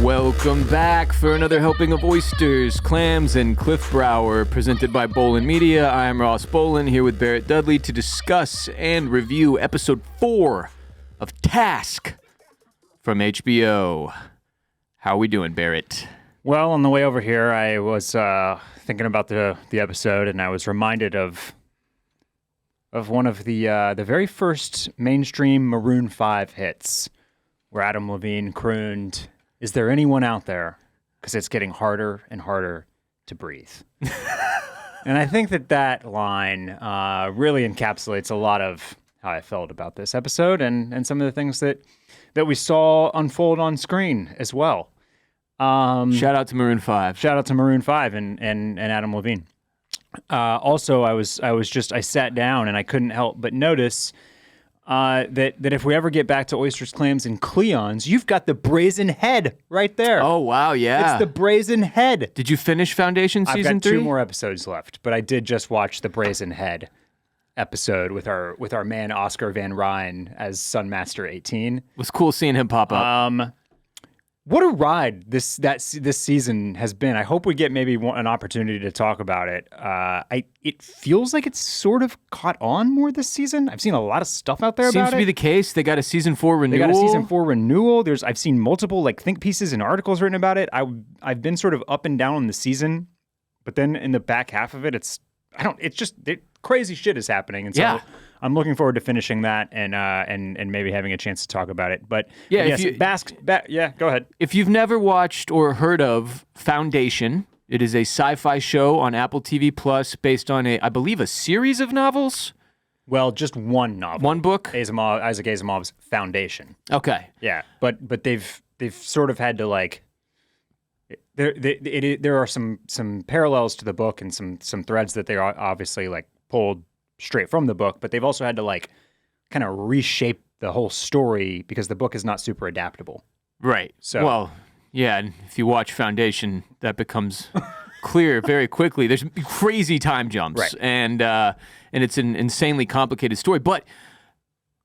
Welcome back for another helping of oysters, clams, and Cliff Brower, presented by Bolin Media. I am Ross Bolin, here with Barrett Dudley to discuss and review episode 4 of Task from HBO. How are we doing, Barrett? Well, on the way over here, I was thinking about the episode, and I was reminded of one of the very first mainstream Maroon 5 hits, where Adam Levine crooned, "Is there anyone out there? Because it's getting harder and harder to breathe." And I think that line really encapsulates a lot of how I felt about this episode and some of the things that we saw unfold on screen as well. Shout out to Maroon 5. Shout out to Maroon 5 and Adam Levine. Also, I sat down and I couldn't help but notice that if we ever get back to oysters, clams, and Cleons, you've got the brazen head right there. Oh, wow, yeah. It's the brazen head. Did you finish Foundation season 3? I've got 2 more episodes left, but I did just watch the brazen head episode with our man Oscar Van Ryn as Sunmaster 18. It was cool seeing him pop up. What a ride this season has been. I hope we get maybe an opportunity to talk about it. It feels like it's sort of caught on more this season. I've seen a lot of stuff out there about it. Seems to be the case. They got a season 4 renewal. They got a season 4 renewal. I've seen multiple think pieces and articles written about it. I've been sort of up and down on the season, but then in the back half of it, crazy shit is happening. And so yeah. I'm looking forward to finishing that and maybe having a chance to talk about it. But yeah, go ahead. If you've never watched or heard of Foundation, it is a sci-fi show on Apple TV Plus based on I believe a series of novels. Well, just one novel. One book? Isaac Asimov's Foundation. Okay. Yeah, but they've sort of had to there are some parallels to the book and some threads that they are obviously pulled straight from the book, but they've also had to kind of reshape the whole story because the book is not super adaptable. Right. So, well, yeah, and if you watch Foundation, that becomes clear very quickly. There's crazy time jumps, right. And it's an insanely complicated story, but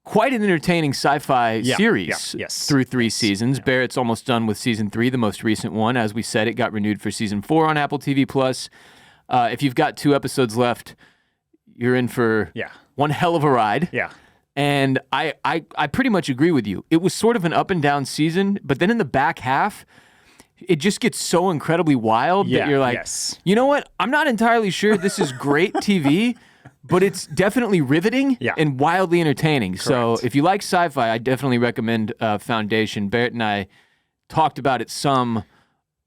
quite an entertaining sci-fi series through 3 seasons. Yeah. Barrett's almost done with season 3, the most recent one. As we said, it got renewed for season 4 on Apple TV Plus. If you've got 2 episodes left, you're in for one hell of a ride. Yeah. And I pretty much agree with you. It was sort of an up and down season, but then in the back half, it just gets so incredibly wild that you're like, you know what? I'm not entirely sure this is great TV, but it's definitely riveting and wildly entertaining. Correct. So if you like sci-fi, I definitely recommend Foundation. Barrett and I talked about it some.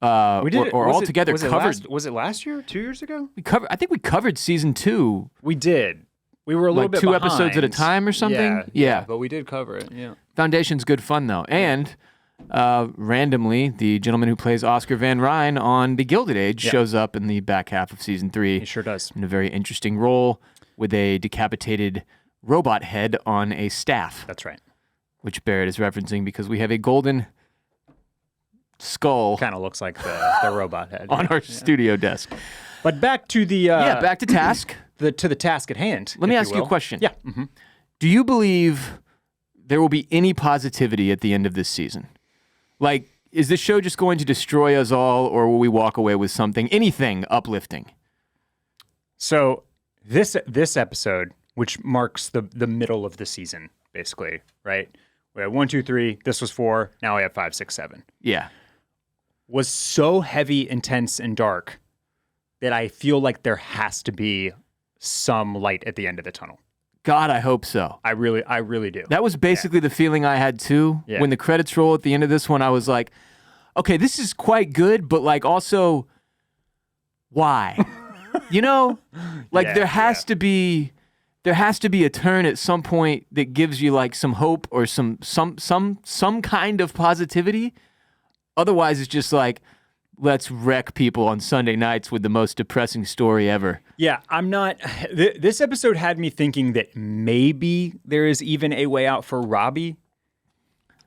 We did altogether covered. Was it last year? 2 years ago? I think we covered season 2. We did. We were a little bit 2 behind. episodes at a time or something. Yeah, but we did cover it. Yeah. Foundation's good fun though, and randomly, the gentleman who plays Oscar Van Ryn on The Gilded Age shows up in the back half of season 3. He sure does. In a very interesting role with a decapitated robot head on a staff. That's right. Which Barrett is referencing because we have a golden skull. Kind of looks like the robot head on our studio desk. But back to the back to task. To the task at hand. Let me ask you a question. Yeah. Mm-hmm. Do you believe there will be any positivity at the end of this season? Is this show just going to destroy us all, or will we walk away with anything uplifting? So this episode, which marks the middle of the season, basically, right? We had 1, 2, 3. This was 4. Now we have 5, 6, 7. Yeah. Was so heavy, intense, and dark that I feel like there has to be some light at the end of the tunnel. God, I hope so. I really do. That was basically the feeling I had too. Yeah. When the credits roll at the end of this one, I was like, okay, this is quite good, but also, why? There has to be a turn at some point that gives you some hope or some kind of positivity. Otherwise, it's just let's wreck people on Sunday nights with the most depressing story ever. Yeah, I'm not... This episode had me thinking that maybe there is even a way out for Robbie.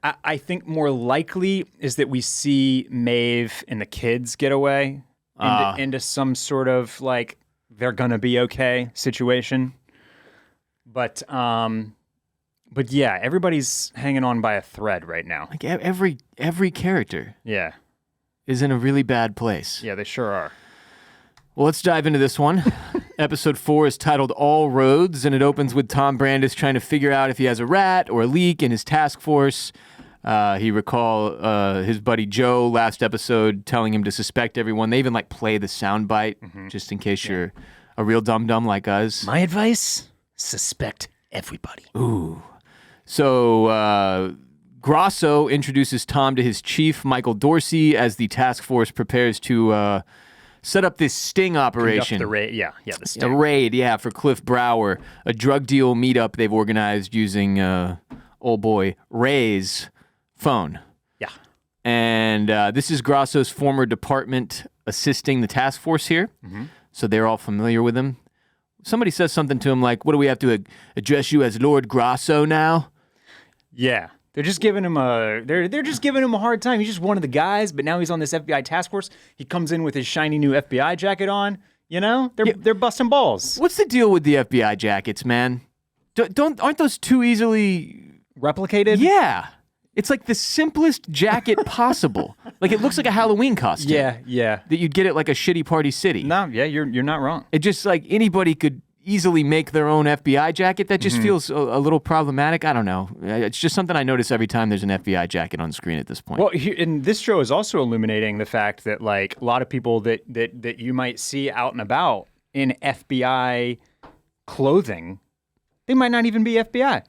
I think more likely is that we see Maeve and the kids get away into some sort of they're gonna be okay situation. But yeah, everybody's hanging on by a thread right now. Every character. Yeah. is in a really bad place. Yeah, they sure are. Well, let's dive into this one. Episode 4 is titled All Roads, and it opens with Tom Brandis trying to figure out if he has a rat or a leak in his task force. He recall his buddy Joe last episode telling him to suspect everyone. They even play the soundbite just in case you're a real dum-dum like us. My advice, suspect everybody. Ooh. So Grasso introduces Tom to his chief, Michael Dorsey, as the task force prepares to set up this sting operation. The raid, the sting. A raid, for Cliff Brower, a drug deal meetup they've organized using old boy Ray's phone. Yeah. And this is Grasso's former department assisting the task force here, so they're all familiar with him. Somebody says something to him like, what do we have to address you as Lord Grasso now? Yeah. They're just giving him they're just giving him a hard time. He's just one of the guys, but now he's on this FBI task force. He comes in with his shiny new FBI jacket on. You know, they're busting balls. What's the deal with the FBI jackets, man? Aren't those too easily replicated? Yeah, it's like the simplest jacket possible. It looks like a Halloween costume. Yeah. That you'd get at a shitty Party City. No, yeah, you're not wrong. It just anybody could easily make their own FBI jacket. That just feels a little problematic. I don't know. It's just something I notice every time there's an FBI jacket on screen at this point. Well, and this show is also illuminating the fact that a lot of people that you might see out and about in FBI clothing, they might not even be FBI.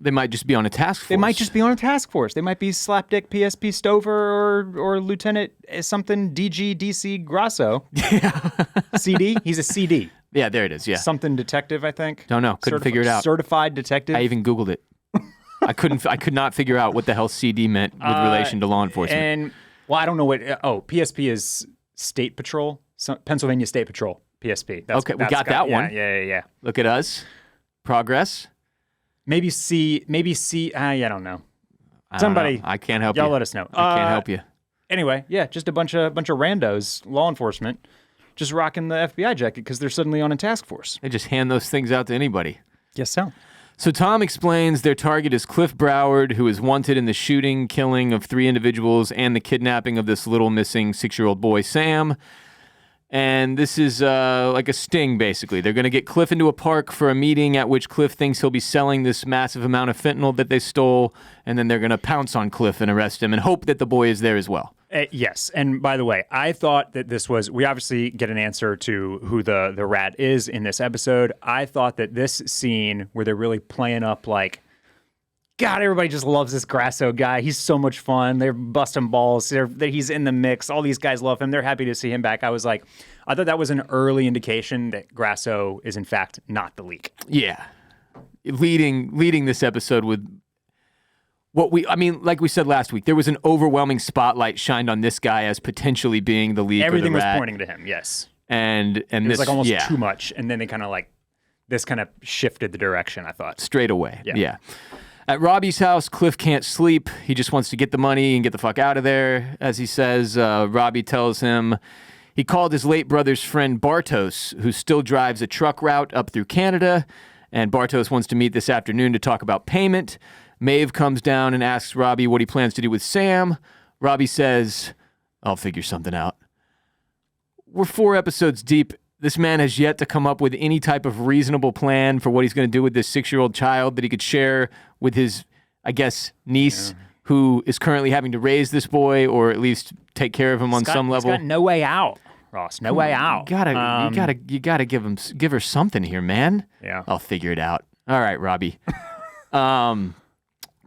They might just be on a task force. They might just be on a task force. They might be Slapdick PSP Stover or Lieutenant something DG DC Grasso. Yeah. CD. He's a CD. Yeah, there it is. Yeah. Something detective, I think. Don't know. Couldn't figure it out. Certified detective. I even Googled it. I could not figure out what the hell CD meant with relation to law enforcement. And I don't know what. PSP is State Patrol, Pennsylvania State Patrol. PSP. Okay, we got that one. Yeah. Look at us. Progress. Maybe C. I don't know. Somebody. I can't help you. Y'all let us know. I can't help you. Anyway, yeah, just a bunch of randos, law enforcement, just rocking the FBI jacket because they're suddenly on a task force. They just hand those things out to anybody. Guess so. So Tom explains their target is Cliff Broward, who is wanted in the shooting, killing of 3 individuals and the kidnapping of this little missing 6-year-old boy, Sam. And this is like a sting, basically. They're going to get Cliff into a park for a meeting at which Cliff thinks he'll be selling this massive amount of fentanyl that they stole, and then they're going to pounce on Cliff and arrest him and hope that the boy is there as well. Yes. And by the way, I thought that this was, we obviously get an answer to who the rat is in this episode. I thought that this scene where they're really playing up God, everybody just loves this Grasso guy. He's so much fun. They're busting balls. He's in the mix. All these guys love him. They're happy to see him back. I thought that was an early indication that Grasso is in fact not the leak. Yeah. Leading this episode with like we said last week, there was an overwhelming spotlight shined on this guy as potentially being the leak. Everything or the rat. was pointing to him, yes. And it this was almost too much. And then they this kind of shifted the direction, I thought. Straight away. Yeah. At Robbie's house, Cliff can't sleep. He just wants to get the money and get the fuck out of there. As he says, Robbie tells him he called his late brother's friend Bartos, who still drives a truck route up through Canada, and Bartos wants to meet this afternoon to talk about payment. Maeve comes down and asks Robbie what he plans to do with Sam. Robbie says, I'll figure something out. We're 4 episodes deep. This man has yet to come up with any type of reasonable plan for what he's going to do with this 6-year-old child that he could share with his, I guess, niece, who is currently having to raise this boy or at least take care of him on some level. He's got no way out, Ross. No way out. You gotta give her something here, man. Yeah. I'll figure it out. All right, Robbie.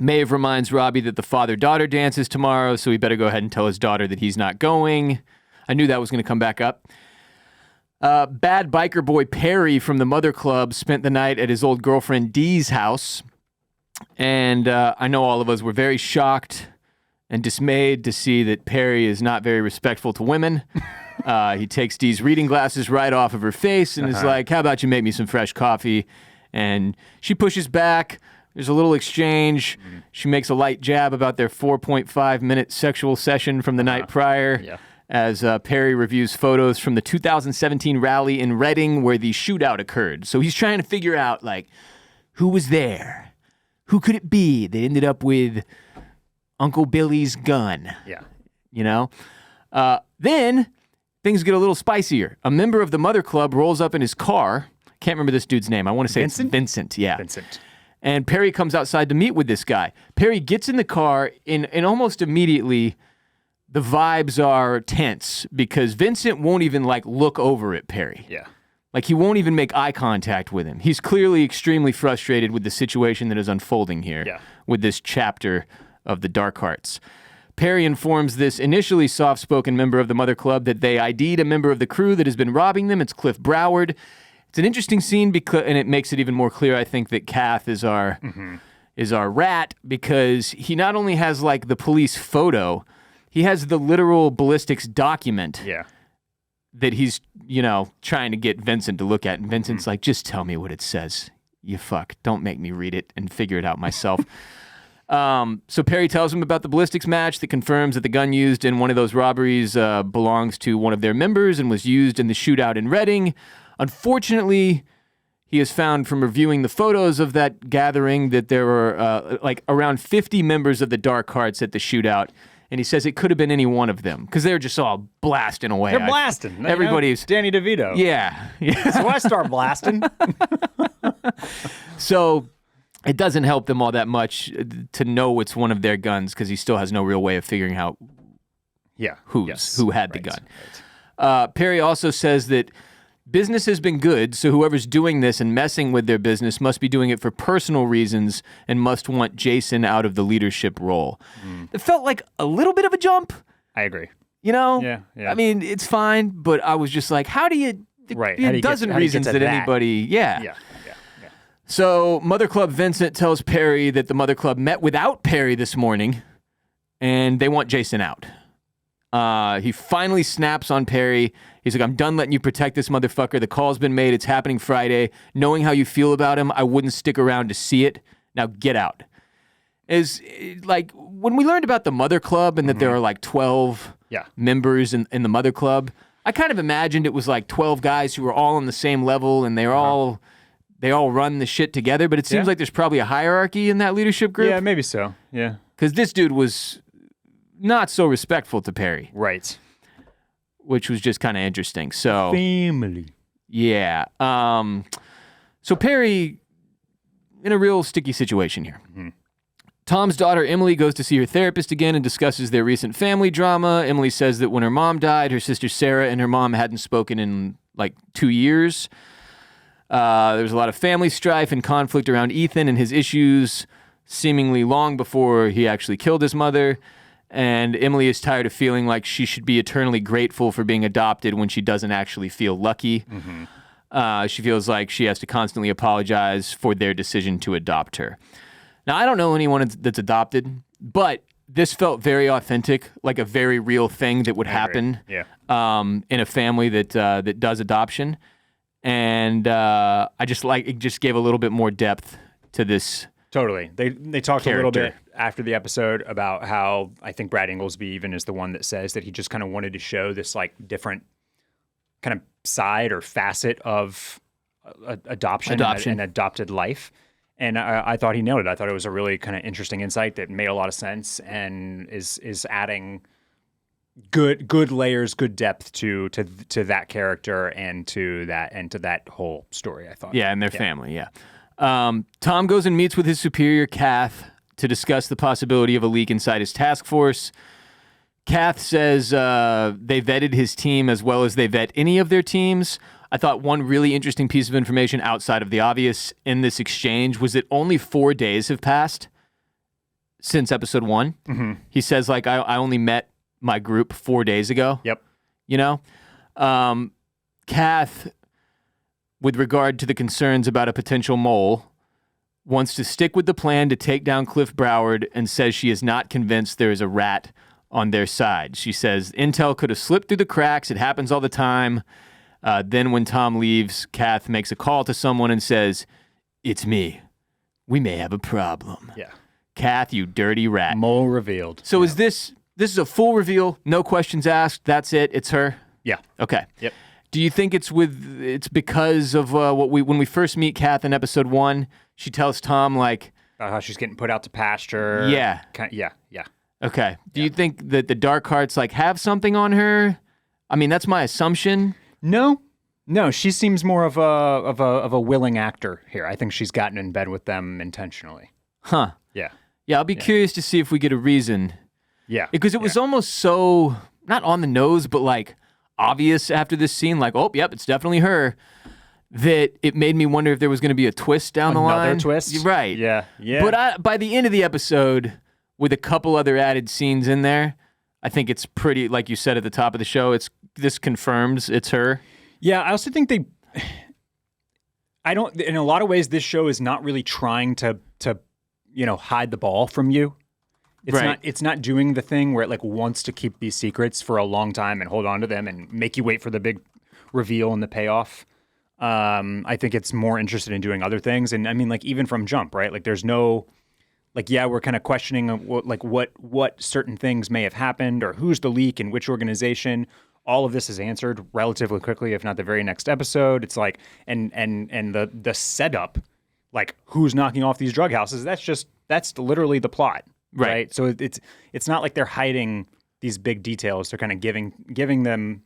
Maeve reminds Robbie that the father-daughter dance is tomorrow, so he better go ahead and tell his daughter that he's not going. I knew that was going to come back up. Bad biker boy Perry from the Mother Club spent the night at his old girlfriend Dee's house. And I know all of us were very shocked and dismayed to see that Perry is not very respectful to women. He takes Dee's reading glasses right off of her face and is like, how about you make me some fresh coffee? And she pushes back. There's a little exchange. She makes a light jab about their 4.5-minute sexual session from the night prior. Yeah. As Perry reviews photos from the 2017 rally in Reading where the shootout occurred. So he's trying to figure out, who was there? Who could it be that ended up with Uncle Billy's gun? Yeah. you know? Then things get a little spicier. A member of the Mother Club rolls up in his car. Can't remember this dude's name. I want to say Vincent? it's Vincent. Yeah. Vincent. And Perry comes outside to meet with this guy. Perry gets in the car, and almost immediately the vibes are tense because Vincent won't even like look over at Perry. Yeah. Like he won't even make eye contact with him. He's clearly extremely frustrated with the situation that is unfolding here with this chapter of the Dark Hearts. Perry informs this initially soft-spoken member of the Mother Club that they ID'd a member of the crew that has been robbing them. It's Cliff Broward. It's an interesting scene because, and it makes it even more clear, I think, that Kath is our rat because he not only has like the police photo, he has the literal ballistics document that he's, trying to get Vincent to look at. And Vincent's like, just tell me what it says. You fuck. Don't make me read it and figure it out myself. So Perry tells him about the ballistics match that confirms that the gun used in one of those robberies belongs to one of their members and was used in the shootout in Reading. Unfortunately, he has found from reviewing the photos of that gathering that there were around 50 members of the Dark Hearts at the shootout. And he says it could have been any one of them because they're just all blasting away. They're blasting. Everybody's Danny DeVito. Yeah. So I start blasting. So it doesn't help them all that much to know it's one of their guns because he still has no real way of figuring out who had the gun. Right. Perry also says that business has been good, so whoever's doing this and messing with their business must be doing it for personal reasons and must want Jason out of the leadership role. It felt like a little bit of a jump. I agree. Yeah. I mean, it's fine, but I was just like, how do you... Right. A dozen reasons that anybody... Yeah. So Mother Club Vincent tells Perry that the Mother Club met without Perry this morning, and they want Jason out. He finally snaps on Perry. He's like, I'm done letting you protect this motherfucker. The call's been made. It's happening Friday. Knowing how you feel about him, I wouldn't stick around to see it. Now get out. Is like when we learned about the Mother Club and that there are like 12 members in the Mother Club, I kind of imagined it was like 12 guys who were all on the same level and they all run the shit together. But it seems like there's probably a hierarchy in that leadership group. Yeah, maybe so. Yeah. Because this dude was not so respectful to Perry. Right. Which was just kind of interesting. So family. Yeah. So Perry in a real sticky situation here. Tom's daughter Emily goes to see her therapist again and discusses their recent family drama. Emily says that when her mom died, her sister Sarah and her mom hadn't spoken in like 2 years. There was a lot of family strife and conflict around Ethan and his issues seemingly long before he actually killed his mother. And Emily is tired of feeling like she should be eternally grateful for being adopted when she doesn't actually feel lucky. She feels like she has to constantly apologize for their decision to adopt her. Now, I don't know anyone that's adopted, but this felt very authentic, like a very real thing that would happen in a family that does adoption. And I just like it just gave a little bit more depth to this. Totally. They talked a little bit after the episode about how I think Brad Inglesby even is the one that says that he just kind of wanted to show this like different kind of side or facet of adoption. And adopted life. And I thought he nailed it. I thought it was a really kind of interesting insight that made a lot of sense and is adding good layers, good depth to that character and to that whole story, I thought. Yeah, and their family, Tom goes and meets with his superior, Kath, to discuss the possibility of a leak inside his task force. Kath says they vetted his team as well as they vet any of their teams. I thought one really interesting piece of information outside of the obvious in this exchange was that only 4 days have passed since episode 1. He says, like, I only met my group 4 days ago. Yep. You know? Kath, with regard to the concerns about a potential mole, wants to stick with the plan to take down Cliff Broward and says she is not convinced there is a rat on their side. She says intel could have slipped through the cracks. It happens all the time. Then when Tom leaves, Kath makes a call to someone and says, "It's me. We may have a problem." Yeah. Kath, you dirty rat. Mole revealed. So is this is a full reveal, no questions asked, that's it, it's her? Yeah. Okay. Yep. Do you think it's because of when we first meet Kath in episode 1, she tells Tom like how she's getting put out to pasture. Yeah. Yeah. Okay. Do you think that the dark hearts like have something on her? I mean, that's my assumption. No, she seems more of a willing actor here. I think she's gotten in bed with them intentionally. Huh. Yeah. Yeah, I'll be curious to see if we get a reason. Yeah. Because it was almost so, not on the nose, but like obvious after this scene, like, oh, yep, it's definitely her, that it made me wonder if there was going to be a twist down the line. Another twist? Right. Yeah. But by the end of the episode, with a couple other added scenes in there, I think it's pretty, like you said at the top of the show, this confirms it's her. Yeah, I also think in a lot of ways, this show is not really trying to hide the ball from you. It's not doing the thing where it like wants to keep these secrets for a long time and hold on to them and make you wait for the big reveal and the payoff. I think it's more interested in doing other things. And I mean, like even from jump, right? Like there's no, like, yeah, we're kind of questioning what certain things may have happened or who's the leak and which organization. All of this is answered relatively quickly, if not the very next episode. It's like, and the setup, like who's knocking off these drug houses, that's literally the plot. Right. So it's not like they're hiding these big details. They're kind of giving them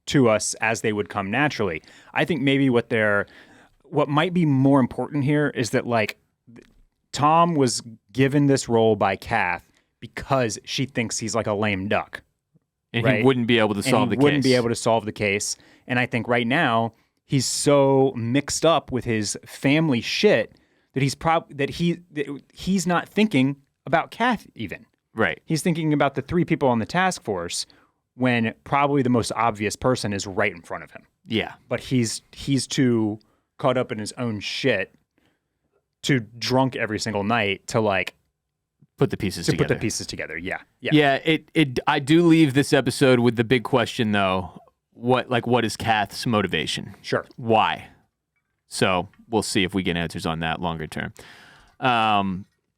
to us as they would come naturally. I think maybe what might be more important here is that like Tom was given this role by Kath because she thinks he's like a lame duck. And he wouldn't be able to solve the case. Wouldn't be able to solve the case. And I think right now he's so mixed up with his family shit that he's not thinking about Kath even. Right. He's thinking about the three people on the task force when probably the most obvious person is right in front of him. Yeah. But he's too caught up in his own shit, too drunk every single night to like put the pieces together. Put the pieces together. Yeah. I do leave this episode with the big question though. What is Kath's motivation? Sure. Why? So we'll see if we get answers on that longer term.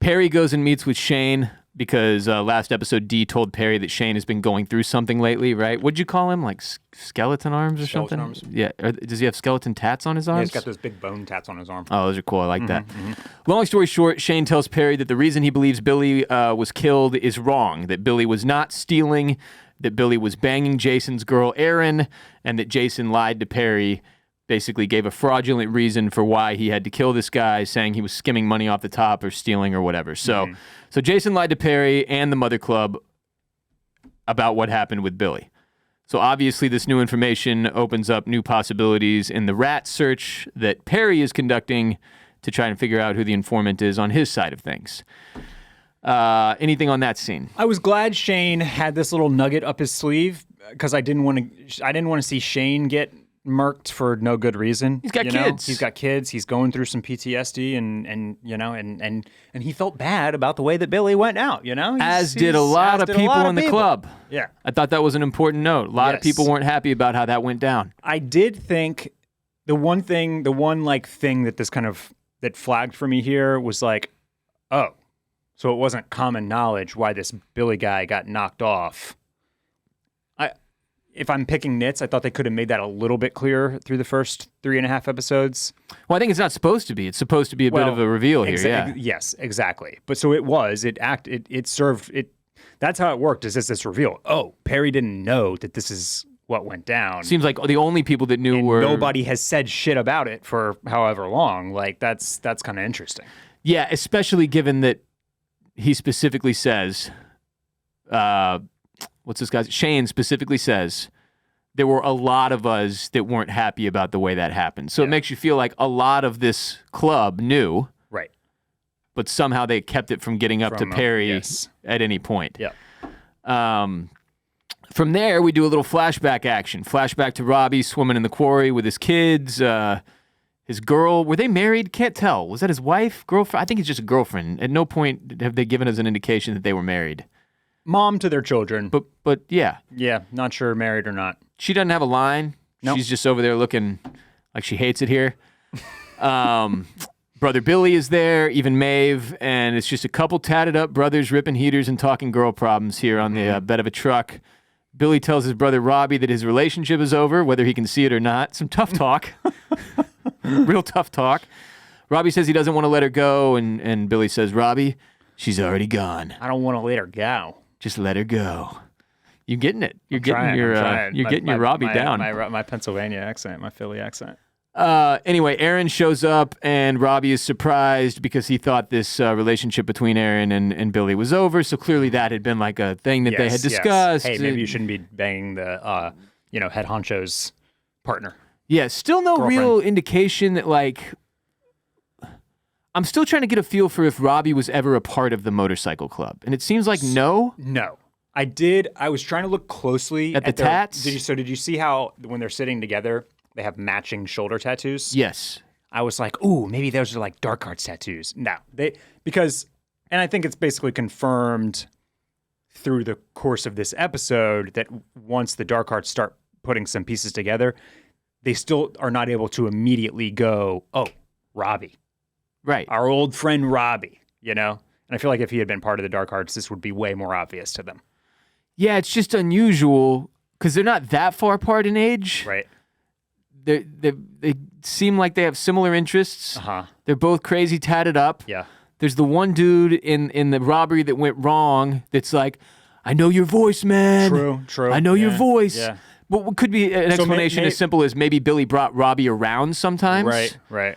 Perry goes and meets with Shane because last episode D told Perry that Shane has been going through something lately, right? What'd you call him? Like skeleton arms or something? Arms. Yeah. Does he have skeleton tats on his arms? Yeah, he's got those big bone tats on his arm. Oh, those are cool. I like that. Long story short, Shane tells Perry that the reason he believes Billy was killed is wrong, that Billy was not stealing, that Billy was banging Jason's girl, Erin, and that Jason lied to Perry, basically gave a fraudulent reason for why he had to kill this guy, saying he was skimming money off the top or stealing or whatever. So Jason lied to Perry and the Mother Club about what happened with Billy. So obviously this new information opens up new possibilities in the rat search that Perry is conducting to try and figure out who the informant is on his side of things. Anything on that scene? I was glad Shane had this little nugget up his sleeve because I didn't want to see Shane get murked for no good reason. He's got kids. He's got kids. He's going through some PTSD and he felt bad about the way that Billy went out, As did a lot of people in the club. Yeah. I thought that was an important note. A lot of people weren't happy about how that went down. I did think the one thing that this kind of that flagged for me here was like, oh, so it wasn't common knowledge why this Billy guy got knocked off. If I'm picking nits, I thought they could have made that a little bit clearer through the first 3.5 episodes. Well, I think it's not supposed to be. It's supposed to be a bit of a reveal here, Yes, exactly. But so it was. It served. That's how it worked, is this reveal. Oh, Perry didn't know that this is what went down. Seems like the only people that knew were... Nobody has said shit about it for however long. Like, that's kind of interesting. Yeah, especially given that he specifically says... what's this guy's? Shane specifically says there were a lot of us that weren't happy about the way that happened. So it makes you feel like a lot of this club knew. Right. But somehow they kept it from getting up to Perry at any point. Yeah. From there, we do a little flashback action. Flashback to Robbie swimming in the quarry with his kids. His girl, were they married? Can't tell. Was that his wife? Girlfriend? I think it's just a girlfriend. At no point have they given us an indication that they were married. Mom to their children. But yeah. Yeah, not sure married or not. She doesn't have a line. Nope. She's just over there looking like she hates it here. Brother Billy is there, even Maeve, and it's just a couple tatted up brothers ripping heaters and talking girl problems here on the bed of a truck. Billy tells his brother Robbie that his relationship is over, whether he can see it or not. Some tough talk. Real tough talk. Robbie says he doesn't want to let her go, and Billy says, Robbie, she's already gone. I don't want to let her go. Just let her go. You're getting it. You're getting your Robbie down. My Pennsylvania accent, my Philly accent. Anyway, Aaron shows up, and Robbie is surprised because he thought this relationship between Aaron and Billy was over. So clearly that had been like a thing that they had discussed. Hey, maybe you shouldn't be banging the head honcho's partner. Yeah, still no real indication that like. I'm still trying to get a feel for if Robbie was ever a part of the motorcycle club, and it seems like no. No. I was trying to look closely at the tats. Did you see how when they're sitting together, they have matching shoulder tattoos? Yes. I was like, ooh, maybe those are like Dark Arts tattoos. No, and I think it's basically confirmed through the course of this episode that once the Dark Arts start putting some pieces together, they still are not able to immediately go, oh, Robbie. Right. Our old friend Robbie, And I feel like if he had been part of the Dark Arts, this would be way more obvious to them. Yeah, it's just unusual because they're not that far apart in age. Right. They seem like they have similar interests. Uh-huh. They're both crazy tatted up. Yeah. There's the one dude in the robbery that went wrong that's like, I know your voice, man. True. I know your voice. Yeah. But what could be an explanation as simple as maybe Billy brought Robbie around sometimes. Right.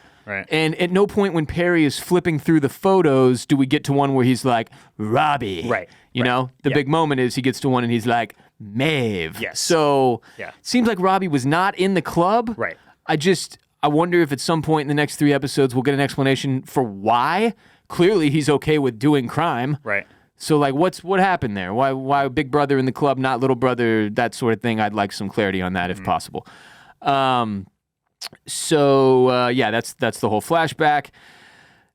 And at no point when Perry is flipping through the photos do we get to one where he's like, Robbie. Right. You know? The big moment is he gets to one and he's like, Maeve. Yes. So it seems like Robbie was not in the club. Right. I wonder if at some point in the next 3 episodes we'll get an explanation for why. Clearly he's okay with doing crime. Right. So like what happened there? Why big brother in the club, not little brother, that sort of thing? I'd like some clarity on that if possible. So that's the whole flashback.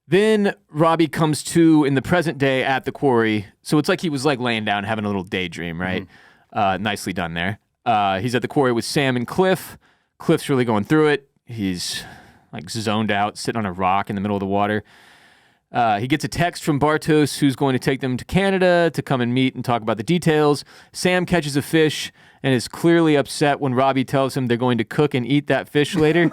Then Robbie comes to in the present day at the quarry. So it's like he was like laying down having a little daydream, right? Nicely done there. He's at the quarry with Sam and Cliff. Cliff's really going through it. He's like zoned out, sitting on a rock in the middle of the water. He gets a text from Bartos, who's going to take them to Canada to come and meet and talk about the details. Sam catches a fish and is clearly upset when Robbie tells him they're going to cook and eat that fish later.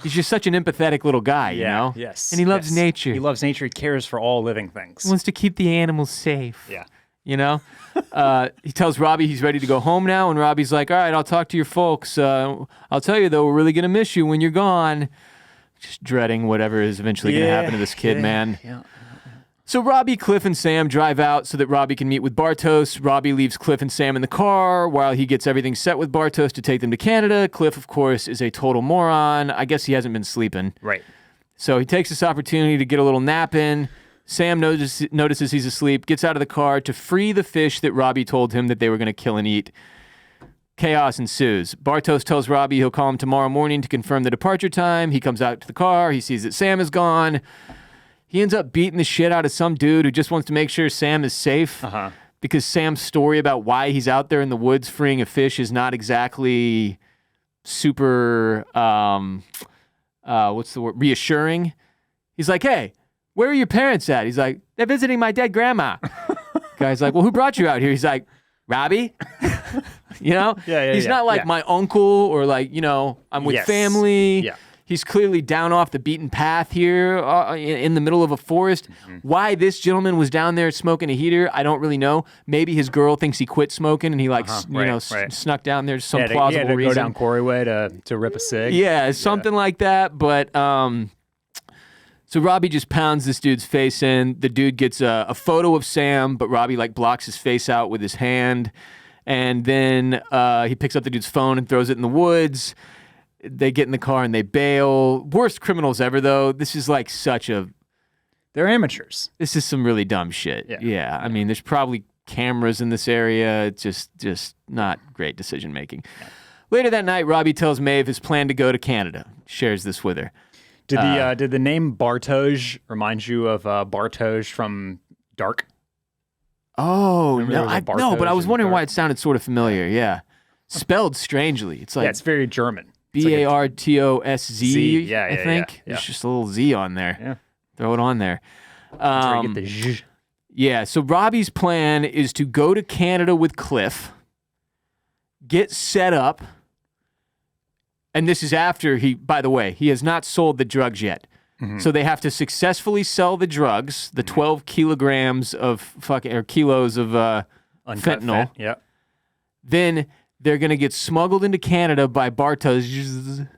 He's just such an empathetic little guy, you know? Yes. And he loves nature. He loves nature. He cares for all living things. He wants to keep the animals safe. Yeah. You know? He tells Robbie he's ready to go home now, and Robbie's like, all right, I'll talk to your folks. I'll tell you, though, we're really going to miss you when you're gone. Just dreading whatever is eventually going to happen to this kid, man. Yeah. So Robbie, Cliff, and Sam drive out so that Robbie can meet with Bartos. Robbie leaves Cliff and Sam in the car while he gets everything set with Bartos to take them to Canada. Cliff, of course, is a total moron. I guess he hasn't been sleeping. Right. So he takes this opportunity to get a little nap in. Sam notices he's asleep, gets out of the car to free the fish that Robbie told him that they were going to kill and eat. Chaos ensues. Bartos tells Robbie he'll call him tomorrow morning to confirm the departure time. He comes out to the car. He sees that Sam is gone. He ends up beating the shit out of some dude who just wants to make sure Sam is safe. Because Sam's story about why he's out there in the woods freeing a fish is not exactly super, reassuring. He's like, hey, where are your parents at? He's like, they're visiting my dead grandma. Guy's like, well, who brought you out here? He's like, Robbie. You know? He's not like my uncle or like, I'm with family. Yeah. He's clearly down off the beaten path here in the middle of a forest. Why this gentleman was down there smoking a heater, I don't really know. Maybe his girl thinks he quit smoking and he snuck down there for some plausible reason. Go down Quarry Way to rip a cig. Yeah, something like that. But so Robbie just pounds this dude's face in. The dude gets a photo of Sam, but Robbie blocks his face out with his hand. And then he picks up the dude's phone and throws it in the woods. They get in the car and they bail. Worst criminals ever, though. This is like they're amateurs. This is some really dumb shit. Yeah. I mean, there's probably cameras in this area. It's just not great decision making. Yeah. Later that night, Robbie tells Maeve his plan to go to Canada. Shares this with her. Did the name Bartosz remind you of Bartosz from Dark? Oh, no, but I was wondering why it sounded sort of familiar. Yeah. Spelled strangely. It's like it's very German. Bartosz, I think. There's just a little Z on there. Yeah. Throw it on there. That's where you get the zh. Yeah, so Robbie's plan is to go to Canada with Cliff, get set up, and this is after by the way, he has not sold the drugs yet. So they have to successfully sell the drugs, the 12 kilograms of kilos of Uncut fentanyl. Yep. Then they're going to get smuggled into Canada by Bartos.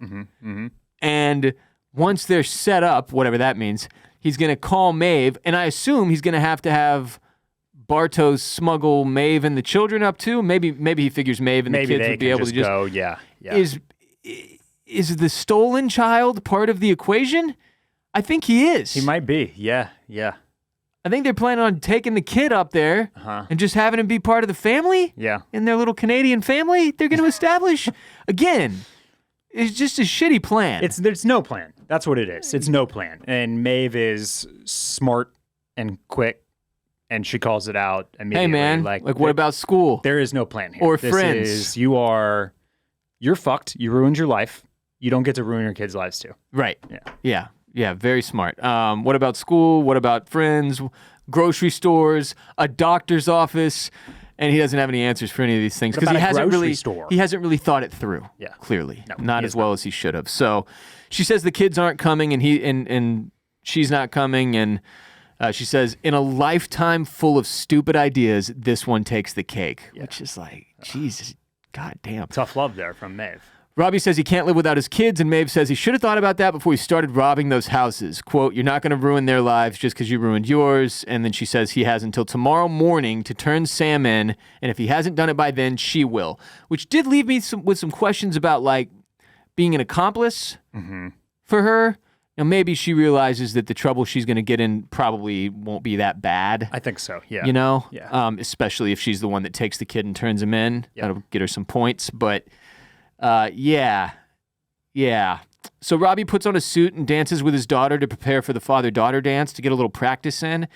And once they're set up, whatever that means, he's going to call Maeve. And I assume he's going to have Bartos smuggle Maeve and the children up too. Maybe he figures Maeve and the kids would be able to just go. Yeah. Is the stolen child part of the equation? I think he is. He might be. Yeah. I think they're planning on taking the kid up there and just having him be part of the family. Yeah. In their little Canadian family they're going to establish. Again, it's just a shitty plan. There's no plan. That's what it is. It's no plan. And Maeve is smart and quick, and she calls it out immediately. Hey man, like what about school? There is no plan here. Or friends. You're fucked. You ruined your life. You don't get to ruin your kids' lives too. Right. Yeah, very smart. What about school? What about friends? Grocery stores? A doctor's office? And he doesn't have any answers for any of these things because he hasn't really thought it through. Yeah, clearly, no, not as well as he should have. So, she says the kids aren't coming, and she's not coming, and she says in a lifetime full of stupid ideas, this one takes the cake, which is like, Jesus, goddamn, tough love there from Maeve. Robbie says he can't live without his kids, and Maeve says he should have thought about that before he started robbing those houses. Quote, you're not going to ruin their lives just because you ruined yours. And then she says he has until tomorrow morning to turn Sam in, and if he hasn't done it by then, she will. Which did leave me with some questions about, like, being an accomplice for her. Now, maybe she realizes that the trouble she's going to get in probably won't be that bad. I think so, yeah. You know? Yeah. Especially if she's the one that takes the kid and turns him in. Yep. That'll get her some points, but... Yeah. So Robbie puts on a suit and dances with his daughter to prepare for the father-daughter dance to get a little practice in.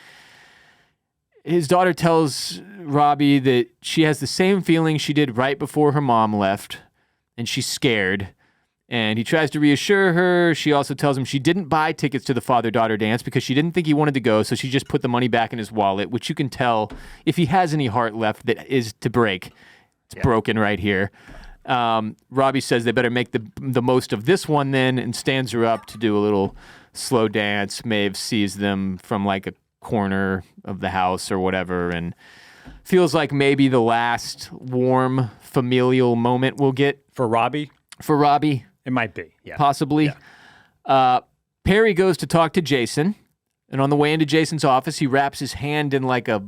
His daughter tells Robbie that she has the same feeling she did right before her mom left, and she's scared. And he tries to reassure her. She also tells him she didn't buy tickets to the father-daughter dance because she didn't think he wanted to go, so she just put the money back in his wallet, which you can tell, if he has any heart left that is to break, it's broken right here. Robbie says they better make the most of this one then, and stands her up to do a little slow dance. Maeve sees them from like a corner of the house or whatever, and feels like maybe the last warm familial moment we'll get for Robbie. It might be, yeah, possibly. Yeah. Perry goes to talk to Jason, and on the way into Jason's office, he wraps his hand in like a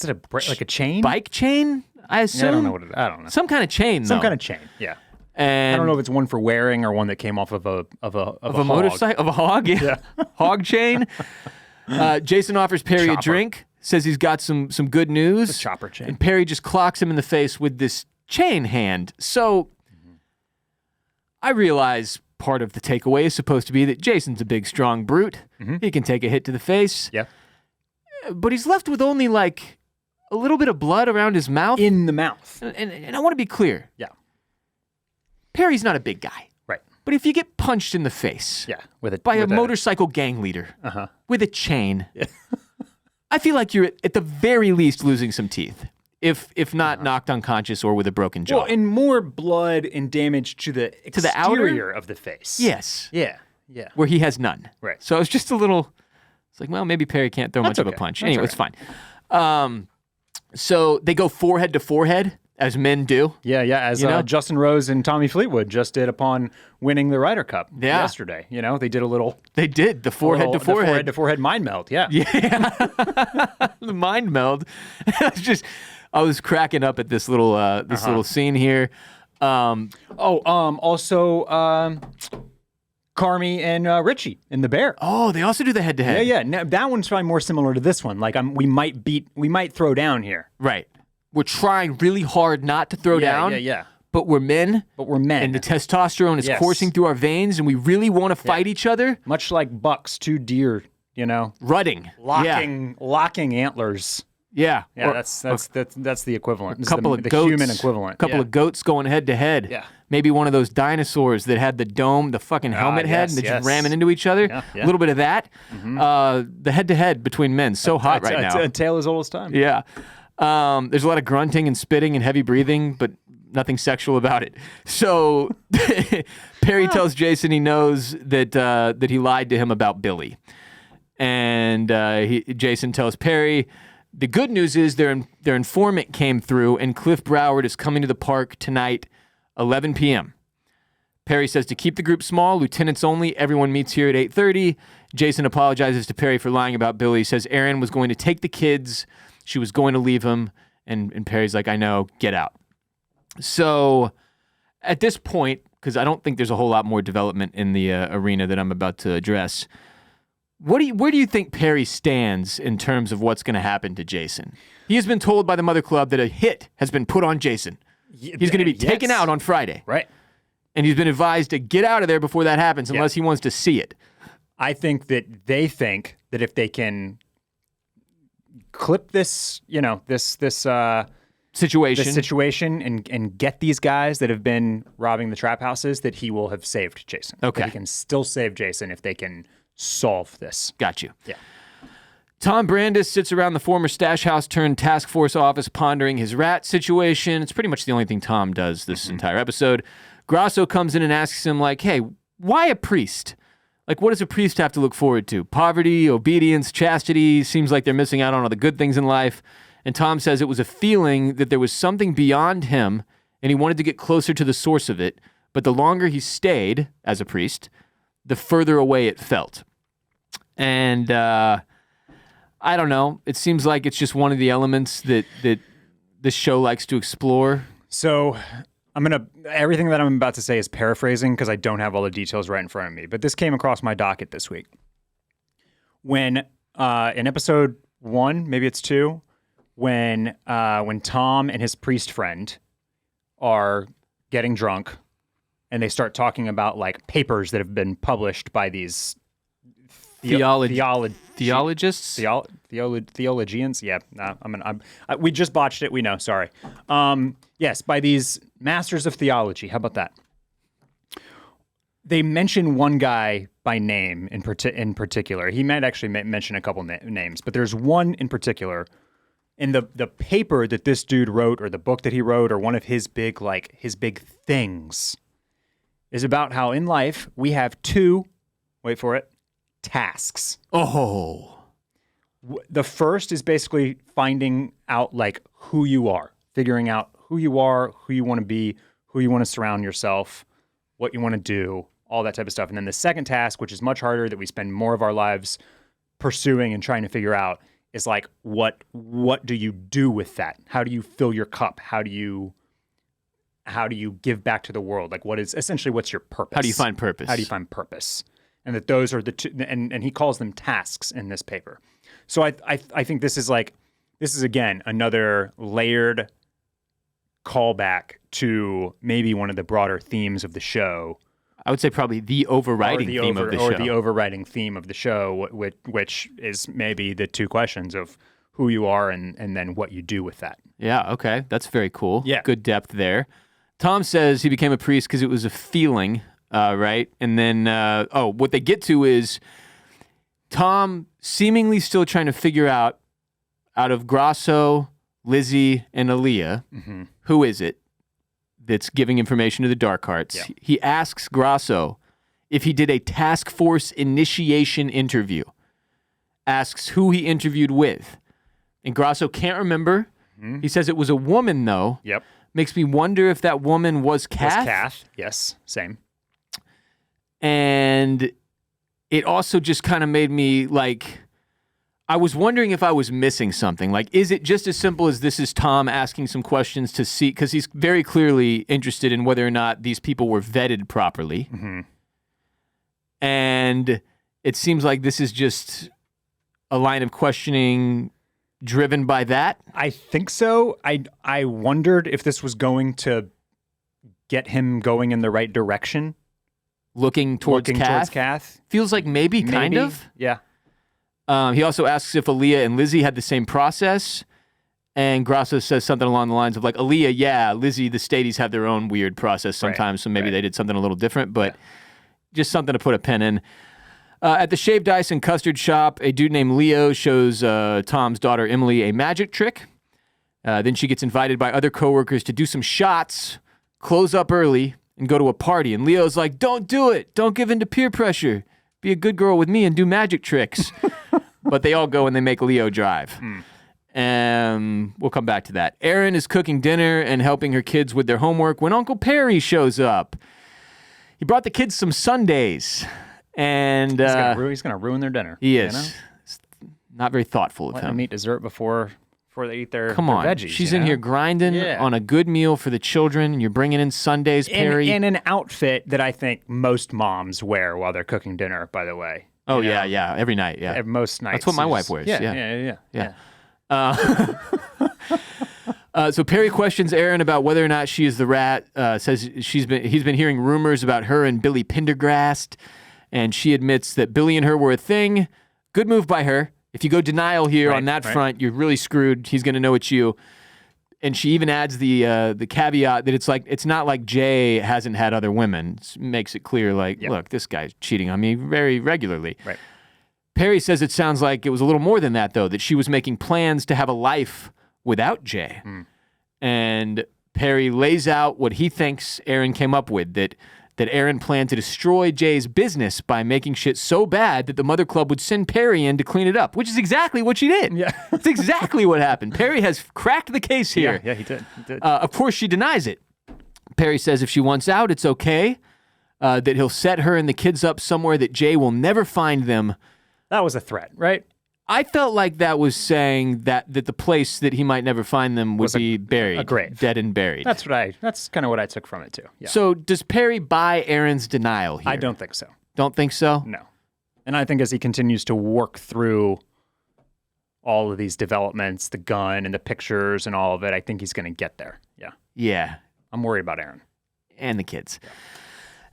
like a chain, bike chain. I assume. Yeah, I don't know. Some kind of chain, though. Some kind of chain, yeah. And I don't know if it's one for wearing or one that came off of a motorcycle, of a hog, yeah. Hog chain. Jason offers Perry a drink, says he's got some good news. The chopper chain. And Perry just clocks him in the face with this chain hand. So I realize part of the takeaway is supposed to be that Jason's a big, strong brute. He can take a hit to the face. Yeah. But he's left with only like a little bit of blood around his mouth. In the mouth. And I want to be clear. Yeah. Perry's not a big guy. Right. But if you get punched in the face by a motorcycle gang leader with a chain, I feel like you're at the very least losing some teeth. If not knocked unconscious or with a broken jaw. Well, and more blood and damage to the exterior of the face. Yes. Yeah. Where he has none. Right. So it's just a little, it's like, well, maybe Perry can't throw much of a punch. Anyway, it's fine. So they go forehead to forehead, as men do. Yeah, as Justin Rose and Tommy Fleetwood just did upon winning the Ryder Cup yesterday. You know, they did a little... They did, the forehead to forehead. The forehead to forehead mind meld, yeah. The mind meld. I was cracking up at this little little scene here. Also... Carmi and Richie in The Bear. Oh, they also do the head-to-head. Yeah. Now, that one's probably more similar to this one. Like, we might throw down here. Right. We're trying really hard not to throw down. Yeah. But we're men. And the testosterone is coursing through our veins, and we really want to fight each other. Much like bucks, two deer, you know. Rutting. Locking antlers. Yeah. That's the equivalent. A couple of the goats, human equivalent. A couple of goats going head to head. Yeah. Maybe one of those dinosaurs that had the dome, the fucking helmet head, and they're just ramming into each other. Yeah. A little bit of that. The head to head between men, so hot right now. A tale as old as time. Yeah. There's a lot of grunting and spitting and heavy breathing, but nothing sexual about it. So Perry tells Jason he knows that he lied to him about Billy. And Jason tells Perry The good news is their informant came through, and Cliff Broward is coming to the park tonight, 11 p.m. Perry says to keep the group small, lieutenants only. Everyone meets here at 8:30. Jason apologizes to Perry for lying about Billy. He says Erin was going to take the kids. She was going to leave him. And Perry's like, I know, get out. So at this point, because I don't think there's a whole lot more development in the arena that I'm about to address, where do you think Perry stands in terms of what's going to happen to Jason? He has been told by the Mother Club that a hit has been put on Jason. He's going to be taken out on Friday. Right. And he's been advised to get out of there before that happens unless he wants to see it. I think that they think that if they can clip this, this situation and get these guys that have been robbing the trap houses, that he will have saved Jason. Okay. That he can still save Jason if they can solve this. Got you. Yeah. Tom Brandis sits around the former stash house turned task force office pondering his rat situation. It's pretty much the only thing Tom does this entire episode. Grasso comes in and asks him, like, hey, why a priest? Like, what does a priest have to look forward to? Poverty, obedience, chastity. Seems like they're missing out on all the good things in life. And Tom says it was a feeling that there was something beyond him, and he wanted to get closer to the source of it. But the longer he stayed as a priest, the further away it felt. And I don't know. It seems like it's just one of the elements that this show likes to explore. So everything that I'm about to say is paraphrasing because I don't have all the details right in front of me, but this came across my docket this week. When in episode 1, maybe it's 2, when Tom and his priest friend are getting drunk and they start talking about like papers that have been published by these theologians. Theologians. Yeah, we just botched it. We know. Sorry. Yes, by these masters of theology. How about that? They mention one guy by name in particular. He might actually mention a couple names, but there's one in particular. In the paper that this dude wrote, or the book that he wrote, or one of his big things, is about how in life we have 2. Wait for it. Tasks. Oh. The first is basically finding out like who you are, figuring out who you are, who you want to be, who you want to surround yourself, what you want to do, all that type of stuff. And then the second task, which is much harder, that we spend more of our lives pursuing and trying to figure out, is like what do you do with that? How do you fill your cup? How do you give back to the world? Like what's your purpose? How do you find purpose? How do you find purpose? And that those are the two, and he calls them tasks in this paper. So I think this is again another layered callback to maybe one of the broader themes of the show. I would say probably the overriding theme of the show. Or the overriding theme of the show, which is maybe the 2 questions of who you are and then what you do with that. Yeah, okay. That's very cool. Yeah. Good depth there. Tom says he became a priest because it was a feeling, right? And then, what they get to is Tom seemingly still trying to figure out of Grasso, Lizzie, and Aaliyah, who is it that's giving information to the Dark Hearts. Yeah. He asks Grasso if he did a task force initiation interview, asks who he interviewed with. And Grasso can't remember. He says it was a woman, though. Yep. Makes me wonder if that woman was Kath. Yes, same. And it also just kind of made me like, I was wondering if I was missing something. Like, is it just as simple as this is Tom asking some questions to see, because he's very clearly interested in whether or not these people were vetted properly. And it seems like this is just a line of questioning driven by that. I think so. I wondered if this was going to get him going in the right direction. Looking towards Kath. Feels like maybe, kind of. Yeah. He also asks if Aaliyah and Lizzie had the same process. And Grasso says something along the lines of like, Aaliyah, yeah, Lizzie, the Stadies have their own weird process sometimes, so maybe they did something a little different, but just something to put a pen in. At the shaved ice and custard shop, a dude named Leo shows Tom's daughter Emily a magic trick. Then she gets invited by other coworkers to do some shots, close up early, and go to a party. And Leo's like, don't do it. Don't give in to peer pressure. Be a good girl with me and do magic tricks. But they all go and they make Leo drive. We'll come back to that. Erin is cooking dinner and helping her kids with their homework when Uncle Perry shows up. He brought the kids some sundaes, and he's gonna ruin their dinner. He is. You know? Not very thoughtful of him. Let them eat dessert before they eat their veggies. She's in here grinding on a good meal for the children, and you're bringing in sundaes, Perry. In an outfit that I think most moms wear while they're cooking dinner, by the way. Oh, yeah. Every night, yeah. Most nights. That's what my wife wears. Yeah. So Perry questions Erin about whether or not she is the rat, says he's been hearing rumors about her and Billy Pendergrast, and she admits that Billy and her were a thing. Good move by her. If you go denial here on that front, you're really screwed. He's going to know it's you. And she even adds the caveat that it's not like Jay hasn't had other women. Makes it clear, look, this guy's cheating on me very regularly. Right. Perry says it sounds like it was a little more than that, though, that she was making plans to have a life without Jay. And Perry lays out what he thinks Erin came up with, that Erin planned to destroy Jay's business by making shit so bad that the Mother Club would send Perry in to clean it up, which is exactly what she did. Yeah. It's exactly what happened. Perry has cracked the case here. Yeah, he did. Of course, she denies it. Perry says if she wants out, it's okay, that he'll set her and the kids up somewhere that Jay will never find them. That was a threat, right? I felt like that was saying that the place that he might never find them would be buried. A grave. Dead and buried. That's kind of what I took from it, too. Yeah. So does Perry buy Erin's denial here? I don't think so. Don't think so? No. And I think as he continues to work through all of these developments, the gun and the pictures and all of it, I think he's going to get there. Yeah. Yeah. I'm worried about Erin. And the kids. Yeah.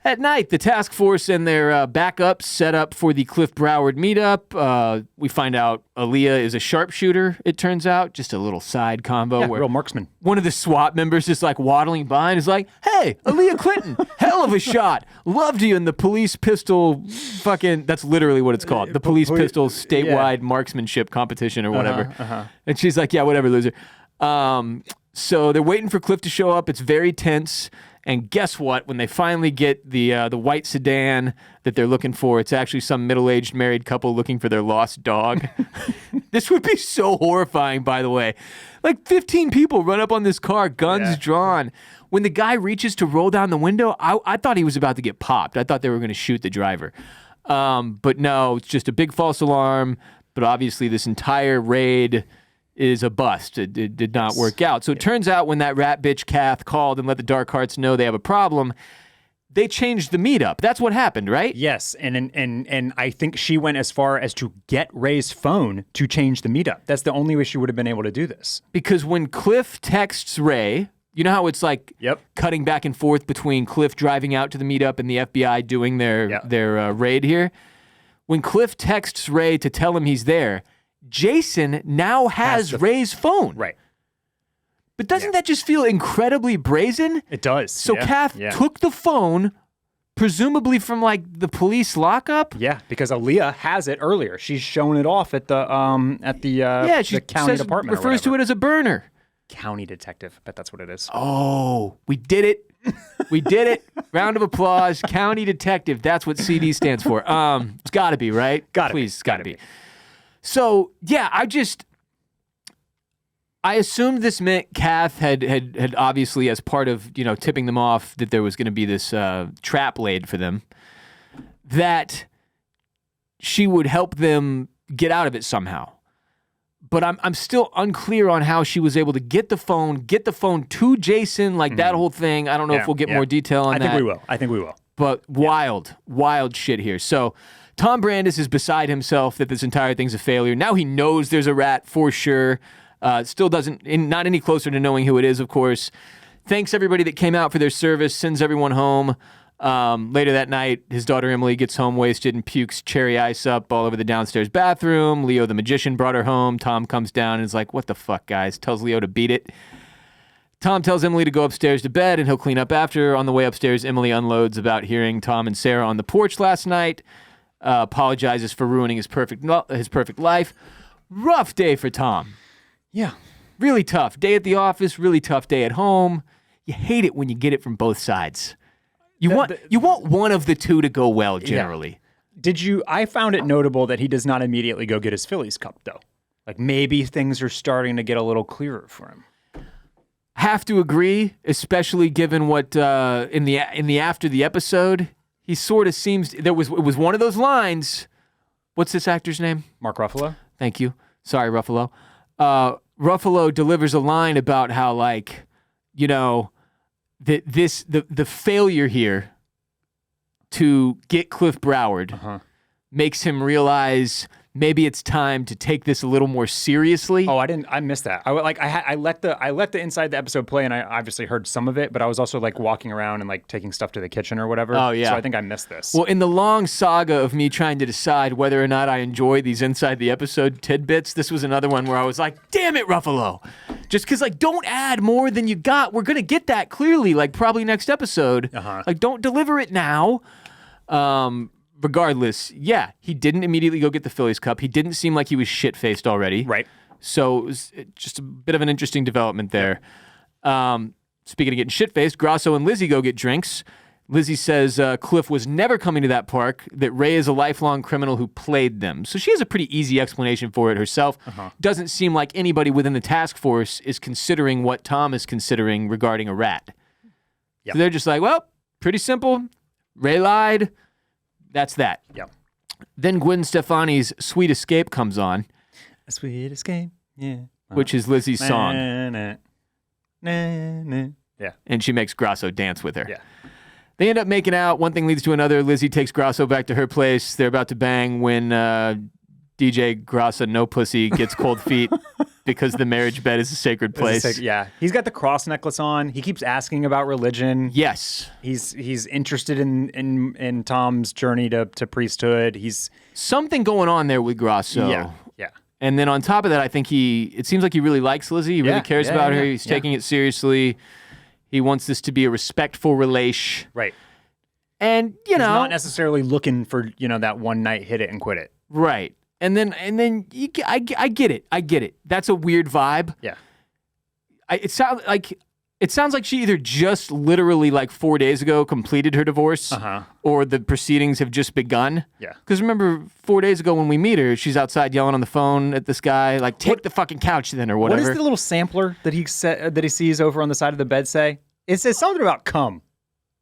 At night, the task force and their backups set up for the Cliff Broward meetup. We find out Aaliyah is a sharpshooter, it turns out. Just a little side convo. Yeah, where real marksman. One of the SWAT members is waddling by and is like, hey, Aaliyah Clinton, hell of a shot. Loved you in the police pistol that's literally what it's called. The police pistol statewide marksmanship competition or whatever. And she's like, yeah, whatever, loser. So they're waiting for Cliff to show up. It's very tense. And guess what? When they finally get the white sedan that they're looking for, it's actually some middle-aged married couple looking for their lost dog. This would be so horrifying, by the way. 15 people run up on this car, guns drawn. When the guy reaches to roll down the window, I thought he was about to get popped. I thought they were going to shoot the driver. But no, it's just a big false alarm. But obviously this entire raid is a bust. It did not work out. So it turns out when that rat bitch Kath called and let the Dark Hearts know they have a problem, they changed the meetup. That's what happened, right? Yes, and I think she went as far as to get Ray's phone to change the meetup. That's the only way she would have been able to do this. Because when Cliff texts Ray, you know how it's cutting back and forth between Cliff driving out to the meetup and the FBI doing their raid here? When Cliff texts Ray to tell him he's there, Jason now has Ray's phone. Right. But doesn't that just feel incredibly brazen? It does. So Kath took the phone, presumably from the police lockup? Yeah, because Aaliyah has it earlier. She's shown it off at the the county department. Refers to it as a burner. County detective. I bet that's what it is. Oh, we did it. We did it. Round of applause. County detective. That's what CD stands for. It's got to be, right? Please, got to be. So, yeah, I assumed this meant Kath had obviously, as part of, tipping them off that there was going to be this trap laid for them, that she would help them get out of it somehow. But I'm still unclear on how she was able to get the phone to Jason, that whole thing. I don't know if we'll get more detail on that. I think we will. But wild shit here. So Tom Brandis is beside himself that this entire thing's a failure. Now he knows there's a rat for sure. Still not any closer to knowing who it is, of course. Thanks everybody that came out for their service, sends everyone home. Later that night, his daughter Emily gets home wasted and pukes cherry ice up all over the downstairs bathroom. Leo the magician brought her home. Tom comes down and is like, what the fuck, guys? Tells Leo to beat it. Tom tells Emily to go upstairs to bed and he'll clean up after. On the way upstairs, Emily unloads about hearing Tom and Sarah on the porch last night. Apologizes for ruining his perfect life. Rough day for Tom. Yeah. Really tough. Day at the office, really tough day at home. You hate it when you get it from both sides. You want one of the two to go well, generally. Yeah. I found it notable that he does not immediately go get his Phillies cup, though. Like maybe things are starting to get a little clearer for him. Have to agree, especially given what in the after the episode, he sort of seems it was one of those lines. What's this actor's name? Mark Ruffalo? Thank you. Sorry, Ruffalo. Ruffalo delivers a line about how, like, you know, the failure here to get Cliff Broward makes him realize maybe it's time to take this a little more seriously. Oh, I missed that. I let the inside the episode play, and I obviously heard some of it, but I was also like walking around and like taking stuff to the kitchen or whatever. Oh, yeah. So I think I missed this. Well, in the long saga of me trying to decide whether or not I enjoy these inside the episode tidbits, this was another one where I was like, damn it, Ruffalo. Just because, like, don't add more than you got. We're going to get that clearly, like, probably next episode. Like, don't deliver it now. Regardless, yeah, he didn't immediately go get the Phillies Cup. He didn't seem like he was shit-faced already. Right. So it was just a bit of an interesting development there. Speaking of getting shit-faced, Grasso and Lizzie go get drinks. Lizzie says Cliff was never coming to that park, that Ray is a lifelong criminal who played them. So she has a pretty easy explanation for it herself. Doesn't seem like anybody within the task force is considering what Tom is considering regarding a rat. Yep. So they're just like, well, pretty simple. Ray lied. That's that. Yep. Then Gwen Stefani's Sweet Escape comes on. A sweet escape, yeah. Which is Lizzie's song. Yeah. And she makes Grasso dance with her. Yeah. They end up making out. One thing leads to another. Lizzie takes Grasso back to her place. They're about to bang when DJ Grasso No Pussy gets cold feet because the marriage bed is a sacred place. Yeah. He's got the cross necklace on. He keeps asking about religion. Yes. He's interested in Tom's journey to priesthood. He's something going on there with Grasso. Yeah. Yeah. And then on top of that, I think it seems like he really likes Lizzie. He really cares about her. He's taking it seriously. He wants this to be a respectful relation. Right. And, he's not necessarily looking for, that one night hit it and quit it. Right. And then I get it. I get it. That's a weird vibe. Yeah. It sounds like she either just literally like 4 days ago completed her divorce or the proceedings have just begun. Yeah. Because remember 4 days ago when we meet her, she's outside yelling on the phone at this guy, like, take the fucking couch then or whatever. What does the little sampler that he sees over on the side of the bed say? It says something about cum.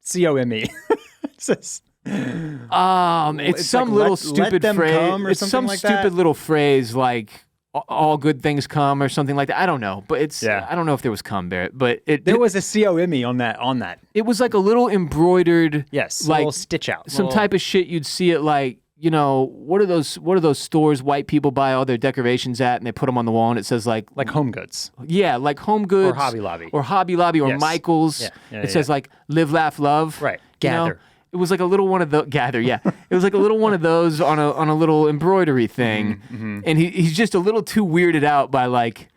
C-O-M-E. It says... it's some like, little stupid phrase. It's some like stupid that. little phrase like all good things come or something like that. I don't know, but I don't know if there was cum there, but there was a C-O-M-E on that. It was like a little embroidered, yes, like a little stitch out, some type of shit you'd see at like what are those stores white people buy all their decorations at and they put them on the wall and it says like Home Goods. Yeah, like Home Goods or Hobby Lobby or yes. Michaels. Yeah, it says like live, laugh, love. Right. Gather. It was like a little one of the gather, yeah. It was like a little one of those on a little embroidery thing, and he's just a little too weirded out by like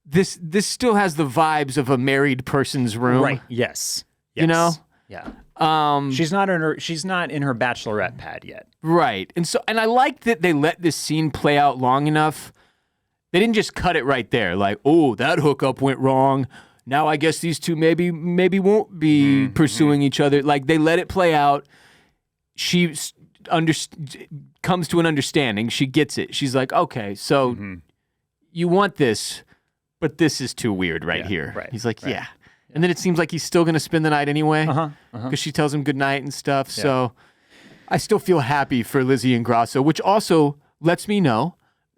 this. This still has the vibes of a married person's room, right? Yes. Yeah. She's not in her bachelorette pad yet, right? And I like that they let this scene play out long enough. They didn't just cut it right there, like, oh, that hookup went wrong. Now I guess these two maybe won't be pursuing each other. Like they let it play out. She comes to an understanding. She gets it. She's like, okay, so you want this, but this is too weird right here. Right, he's like, yeah. And then it seems like he's still going to spend the night anyway because she tells him good night and stuff. Yeah. So I still feel happy for Lizzie and Grasso, which also lets me know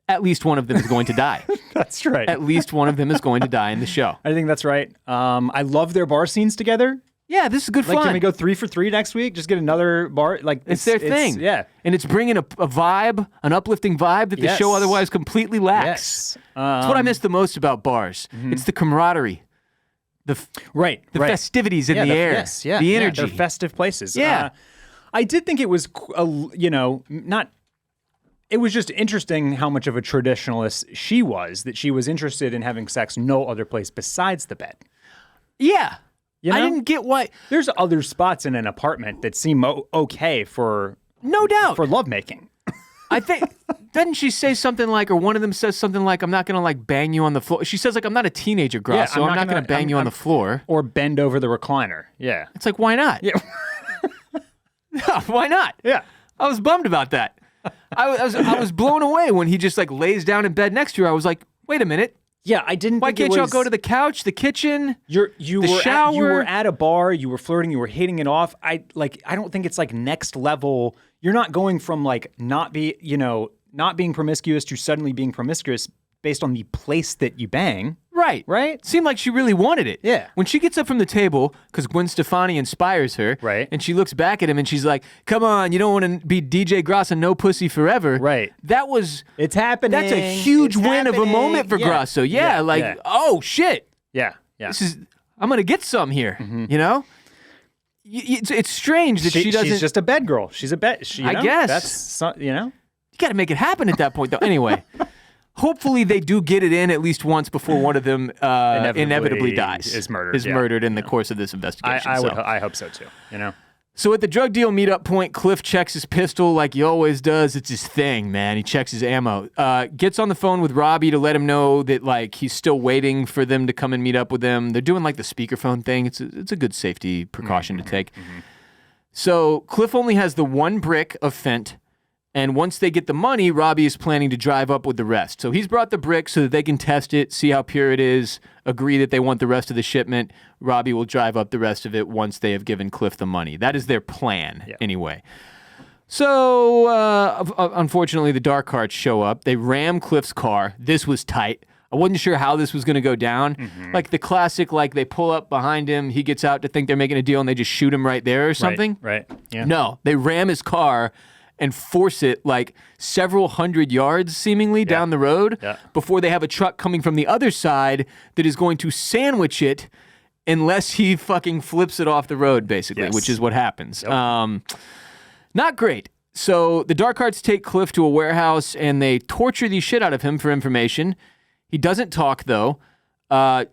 at least one of them is going to die. That's right. At least one of them is going to die in the show. I think that's right. I love their bar scenes together. Yeah, this is good fun. Can we go 3 for 3 next week? Just get another bar. Like it's their thing. Yeah, and it's bringing a vibe, an uplifting vibe that the show otherwise completely lacks. Yes. That's what I miss the most about bars. It's the camaraderie, the festivities in the air, the energy. They're festive places. Yeah, I did think it was, not. It was just interesting how much of a traditionalist she was, that she was interested in having sex no other place besides the bed. Yeah. I didn't get why. There's other spots in an apartment that seem okay for... No doubt. For lovemaking. I think... Doesn't she say something like, or one of them says something like, I'm not going to like bang you on the floor. She says like, I'm not a teenager, Grasso, so I'm not going to bang you on the floor. Or bend over the recliner. Yeah. It's like, why not? Yeah. Why not? Yeah. I was bummed about that. I was blown away when he just like lays down in bed next to her. I was like, wait a minute. Yeah, I didn't. Why think can't it y'all was... go to the couch, the kitchen, you the shower? You were at a bar. You were flirting. You were hitting it off. I don't think it's like next level. You're not going from like not being promiscuous to suddenly being promiscuous based on the place that you bang. Right? Seemed like she really wanted it. Yeah. When she gets up from the table, because Gwen Stefani inspires her, right? And she looks back at him and she's like, "Come on, you don't want to be DJ Grasso, no pussy forever." Right. It's happening. That's a huge win of a moment for Grasso. Yeah. Oh shit. Yeah. I'm gonna get some here. Mm-hmm. You know. It's strange that she doesn't. She's just a bed girl. She's a bed. I guess that's You got to make it happen at that point, though. Anyway. Hopefully they do get it in at least once before one of them inevitably dies. Is murdered. Murdered in the course of this investigation. I hope so too. So at the drug deal meetup point, Cliff checks his pistol like he always does. It's his thing, man. He checks his ammo. Gets on the phone with Robbie to let him know that like he's still waiting for them to come and meet up with him. They're doing like the speakerphone thing. It's a good safety precaution to take. Mm-hmm. So Cliff only has the one brick of fent. And once they get the money, Robbie is planning to drive up with the rest. So he's brought the brick so that they can test it, see how pure it is, agree that they want the rest of the shipment. Robbie will drive up the rest of it once they have given Cliff the money. That is their plan, anyway. So, unfortunately, the dark carts show up. They ram Cliff's car. This was tight. I wasn't sure how this was going to go down. Mm-hmm. Like the classic, like they pull up behind him, he gets out to think they're making a deal, and they just shoot him right there or something. Right. Yeah. No, they ram his car and force it like several hundred yards seemingly down the road before they have a truck coming from the other side that is going to sandwich it unless he fucking flips it off the road, basically, which is what happens. Yep. Not great. So the dark carts take Cliff to a warehouse and they torture the shit out of him for information. He doesn't talk, though.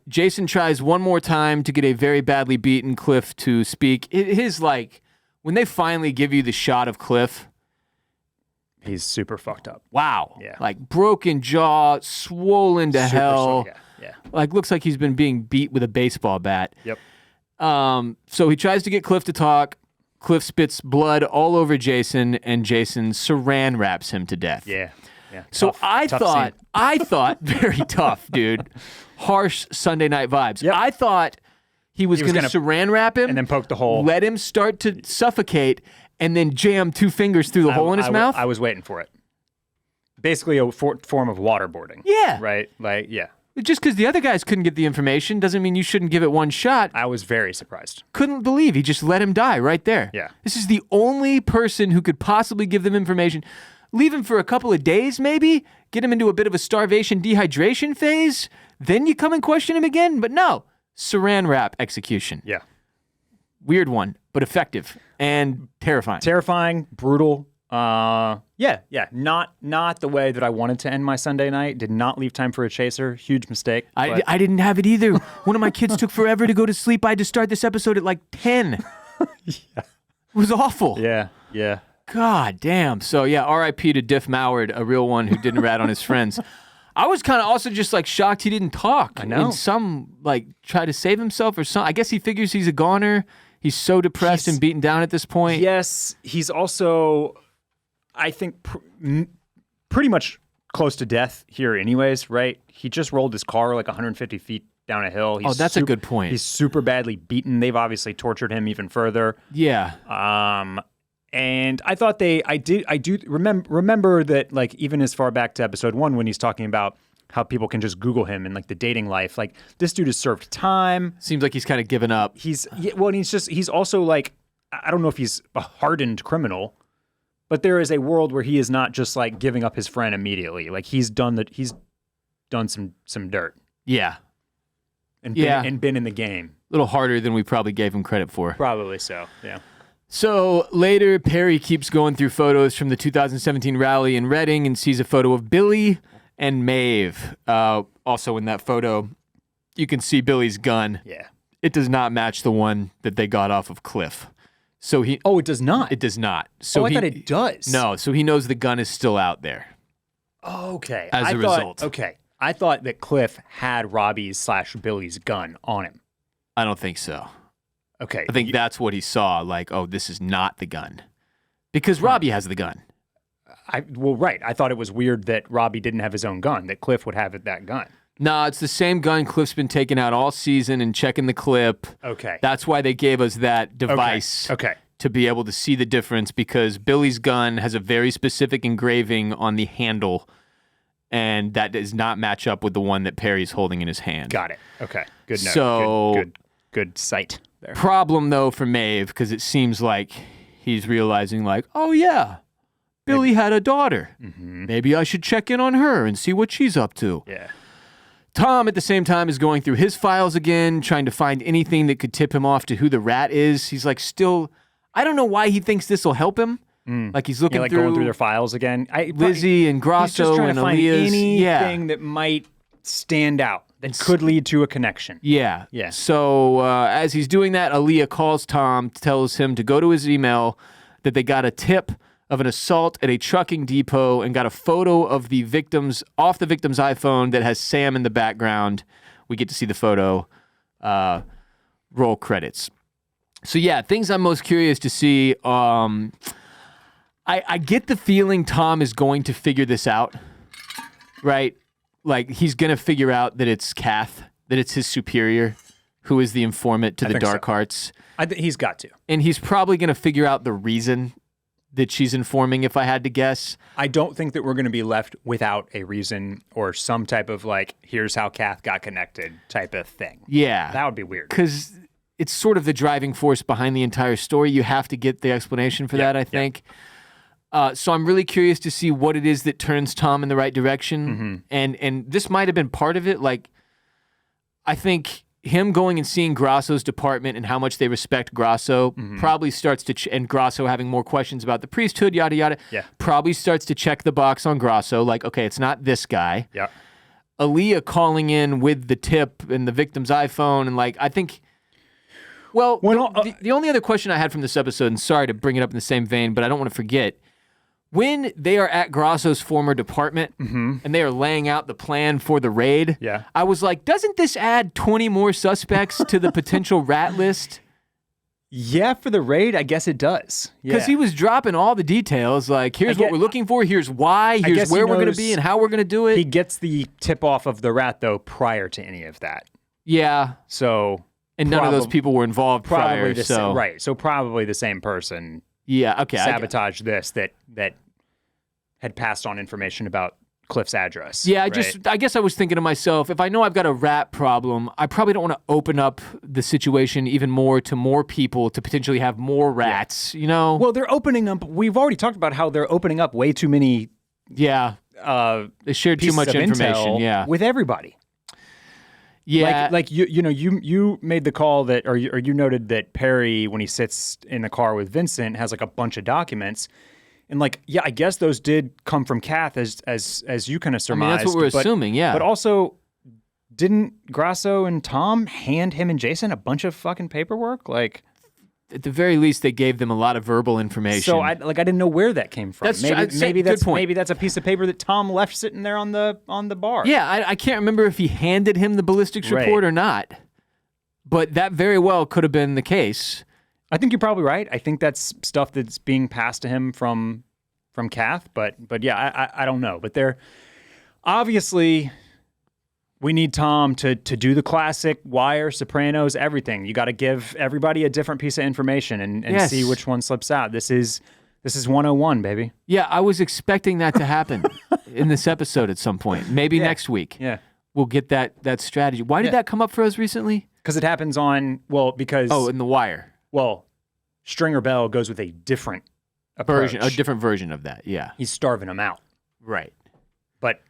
Jason tries one more time to get a very badly beaten Cliff to speak. His, like, when they finally give you the shot of Cliff, he's super fucked up. Wow. Yeah. Like broken jaw, swollen to hell. Yeah. Like looks like he's been being beat with a baseball bat. Yep. So he tries to get Cliff to talk. Cliff spits blood all over Jason, and Jason saran wraps him to death. Yeah. So I thought very tough, dude. Harsh Sunday night vibes. Yep. I thought he was going to saran wrap him and then poke the hole. Let him start to suffocate. And then jam two fingers through the hole in his mouth? I was waiting for it. Basically a form of waterboarding. Yeah. Right? Like, yeah. Just because the other guys couldn't get the information doesn't mean you shouldn't give it one shot. I was very surprised. Couldn't believe he just let him die right there. Yeah. This is the only person who could possibly give them information. Leave him for a couple of days, maybe? Get him into a bit of a starvation dehydration phase? Then you come and question him again? But no. Saran wrap execution. Yeah. Weird one, but effective and terrifying. Terrifying, brutal. Not the way that I wanted to end my Sunday night. Did not leave time for a chaser. Huge mistake. I didn't have it either. One of my kids took forever to go to sleep. I had to start this episode at like 10. It was awful. Yeah. God damn. So yeah, R.I.P. to Diff Moward, a real one who didn't rat on his friends. I was kind of also just like shocked he didn't talk. I know. And some like try to save himself or something. I guess he figures he's a goner. He's so depressed and beaten down at this point. Yes, he's also, I think, pretty much close to death here anyways, right? He just rolled his car like 150 feet down a hill. That's a good point. He's super badly beaten. They've obviously tortured him even further. Yeah. And I thought I do remember that, like, even as far back to episode 1 when he's talking about how people can just Google him and like the dating life. Like this dude has served time. Seems like he's kind of given up. He's also like, I don't know if he's a hardened criminal, but there is a world where he is not just like giving up his friend immediately. Like he's done some dirt. Yeah. And been in the game. A little harder than we probably gave him credit for. Probably so. Yeah. So later, Perry keeps going through photos from the 2017 rally in Reading and sees a photo of Billy and Maeve. Also in that photo, you can see Billy's gun. Yeah. It does not match the one that they got off of Cliff. So he. Oh, it does not? It does not. So I thought it does. No, so he knows the gun is still out there. Okay. As a result. Okay. I thought that Cliff had Robbie's/Billy's gun on him. I don't think so. Okay. I think that's what he saw. Like, oh, this is not the gun. Because Robbie has the gun. Right. I thought it was weird that Robbie didn't have his own gun, that Cliff would have that gun. No, it's the same gun Cliff's been taking out all season and checking the clip. Okay. That's why they gave us that device. Okay. To be able to see the difference, because Billy's gun has a very specific engraving on the handle, and that does not match up with the one that Perry's holding in his hand. Got it. Okay. Good note. So, good sight there. Problem, though, for Maeve, because it seems like he's realizing, like, oh, yeah, Billy had a daughter. Mm-hmm. Maybe I should check in on her and see what she's up to. Yeah. Tom, at the same time, is going through his files again, trying to find anything that could tip him off to who the rat is. He's like, still... I don't know why he thinks this will help him. Like he's looking through going through their files again. Lizzie and Grasso he's just trying and to find Aaliyah's. anything that might stand out that could lead to a connection. Yeah. Yeah. So as he's doing that, Aaliyah calls Tom, tells him to go to his email, that they got a tip of an assault at a trucking depot and got a photo of the victims off the victim's iPhone that has Sam in the background. We get to see the photo. Roll credits. So yeah, things I'm most curious to see. I get the feeling Tom is going to figure this out, right? Like he's going to figure out that it's Kath, that it's his superior, who is the informant to the Dark Hearts. He's got to. And he's probably going to figure out the reason that she's informing, if I had to guess. I don't think that we're going to be left without a reason or some type of like, here's how Kath got connected type of thing. Yeah. That would be weird. Because it's sort of the driving force behind the entire story. You have to get the explanation for that, I think. So I'm really curious to see what it is that turns Tom in the right direction. Mm-hmm. And this might have been part of it. Like, I think him going and seeing Grasso's department and how much they respect Grasso probably starts to, and Grasso having more questions about the priesthood, yada, yada, probably starts to check the box on Grasso. Like, okay, it's not this guy. Yeah. Aaliyah calling in with the tip and the victim's iPhone. And like, I think... Well, the only other question I had from this episode, and sorry to bring it up in the same vein, but I don't want to forget, when they are at Grasso's former department and they are laying out the plan for the raid, I was like, doesn't this add 20 more suspects to the potential rat list? Yeah, for the raid, I guess it does. Because he was dropping all the details, like, here's what we're looking for, here's why, here's where we're going to be and how we're going to do it. He gets the tip-off of the rat, though, prior to any of that. Yeah. So... And none of those people were involved prior, so... Right, so probably the same person sabotaged this that had passed on information about Cliff's address. Yeah, I guess I was thinking to myself, if I know I've got a rat problem, I probably don't want to open up the situation even more to more people to potentially have more rats, you know? Well, they're opening up... We've already talked about how they're opening up way too many... Yeah. They shared too much information, with everybody. Yeah, like you made the call that, or you noted that Perry, when he sits in the car with Vincent, has like a bunch of documents, and like, yeah, I guess those did come from Kath, as you kind of surmised. I mean, that's what we're assuming, yeah. But also, didn't Grasso and Tom hand him and Jason a bunch of fucking paperwork? Like, at the very least, they gave them a lot of verbal information. So I didn't know where that came from. Maybe that's a piece of paper that Tom left sitting there on the bar. Yeah, I can't remember if he handed him the ballistics report or not, but that very well could have been the case. I think you're probably right. I think that's stuff that's being passed to him from Kath, but yeah, I don't know. But they're obviously. We need Tom to do the classic Wire, Sopranos, everything. You got to give everybody a different piece of information and see which one slips out. This is 101, baby. Yeah, I was expecting that to happen in this episode at some point. Maybe next week. Yeah. We'll get that strategy. Why did that come up for us recently? Because it happens in The Wire. Well, Stringer Bell goes with a different approach. A different version of that, yeah. He's starving them out. Right. But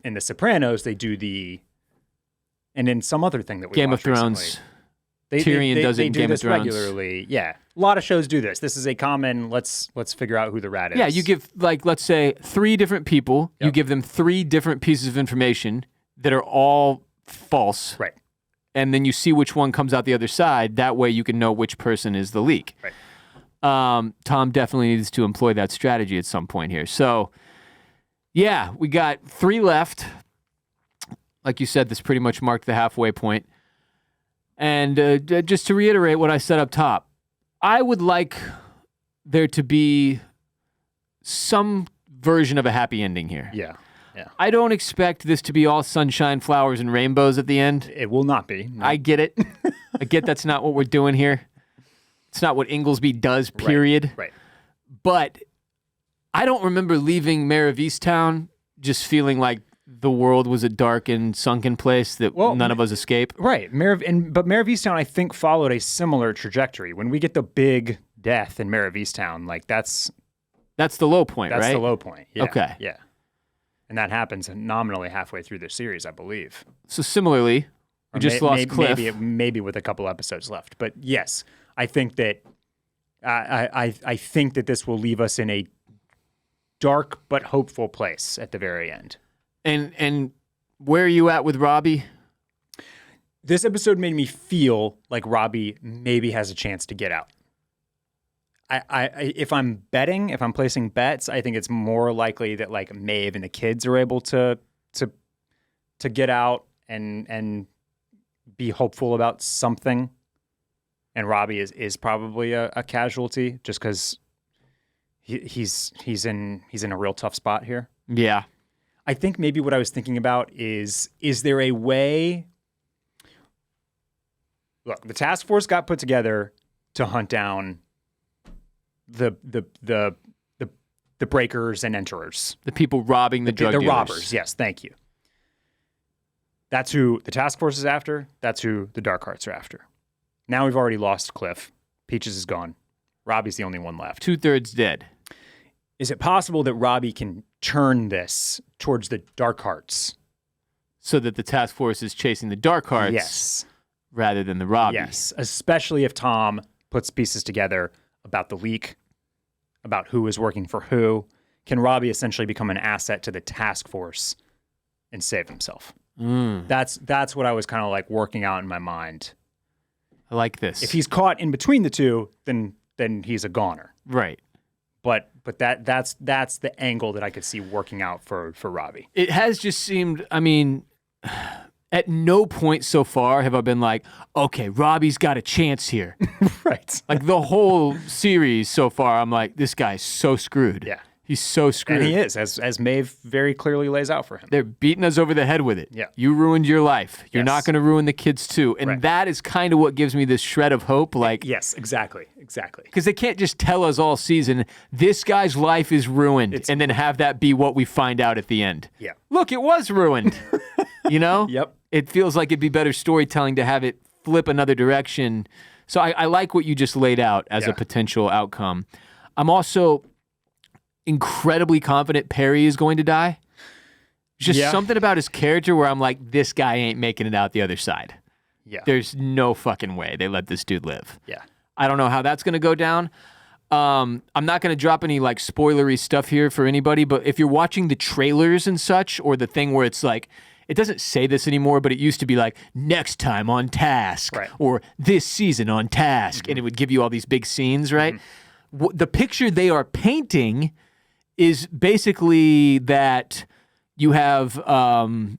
in The Sopranos, they do and in some other thing that we Game of Thrones, recently, Tyrion does it in Game of Thrones regularly. Yeah, a lot of shows do this. This is a common. Let's figure out who the rat is. Yeah, you give let's say 3 different people. Yep. You give them 3 different pieces of information that are all false. Right. And then you see which one comes out the other side. That way you can know which person is the leak. Right. Tom definitely needs to employ that strategy at some point here. So, yeah, we got 3 left. Like you said, this pretty much marked the halfway point. And just to reiterate what I said up top, I would like there to be some version of a happy ending here. Yeah. Yeah. I don't expect this to be all sunshine, flowers, and rainbows at the end. It will not be. No. I get it. I get that's not what we're doing here. It's not what Inglesby does, period. Right. But I don't remember leaving Mayor of Easttown just feeling like the world was a dark and sunken place that none of us escape. Right. But Mayor of Easttown, I think, followed a similar trajectory. When we get the big death in Mayor of Easttown, like that's the low point, right? That's the low point. Yeah. Okay. Yeah. And that happens nominally halfway through the series, I believe. So similarly, we just lost Cliff. Maybe with a couple episodes left. But yes, I think that I think that this will leave us in a dark but hopeful place at the very end. And where are you at with Robbie? This episode made me feel like Robbie maybe has a chance to get out. If I'm placing bets, I think it's more likely that like Maeve and the kids are able to get out and be hopeful about something, and Robbie is probably a casualty just because he's in a real tough spot here. Yeah, I think maybe what I was thinking about is there a way? Look, the task force got put together to hunt down the breakers and enterers. The people robbing the drug dealers. The robbers, yes, thank you. That's who the task force is after. That's who the Dark Hearts are after. Now we've already lost Cliff. Peaches is gone. Robbie's the only one left. 2/3 dead. Is it possible that Robbie can turn this towards the Dark Hearts? So that the task force is chasing the Dark Hearts yes. rather than the Robbie. Yes, especially if Tom puts pieces together about the leak, about who is working for who. Can Robbie essentially become an asset to the task force and save himself? That's what I was kind of like working out in my mind. I like this. If he's caught in between the two, then he's a goner. Right. But that's the angle that I could see working out for Robbie. It has just seemed, I mean, at no point so far have I been like, okay, Robbie's got a chance here. Right. Like the whole series so far, I'm like, this guy's so screwed. Yeah. He's so screwed. And he is, as Maeve very clearly lays out for him. They're beating us over the head with it. Yeah. You ruined your life. You're not going to ruin the kids too. And that is kind of what gives me this shred of hope. Like, yes, exactly. Because they can't just tell us all season, this guy's life is ruined, and then have that be what we find out at the end. Yeah. Look, it was ruined. You know? Yep. It feels like it'd be better storytelling to have it flip another direction. So I like what you just laid out as a potential outcome. I'm also incredibly confident Perry is going to die. Just something about his character where I'm like, this guy ain't making it out the other side. Yeah. There's no fucking way they let this dude live. Yeah. I don't know how that's going to go down. I'm not going to drop any like spoilery stuff here for anybody, but if you're watching the trailers and such, or the thing where it's like, it doesn't say this anymore, but it used to be like, next time on task, or this season on task, and it would give you all these big scenes, right? The picture they are painting is basically that you have Tom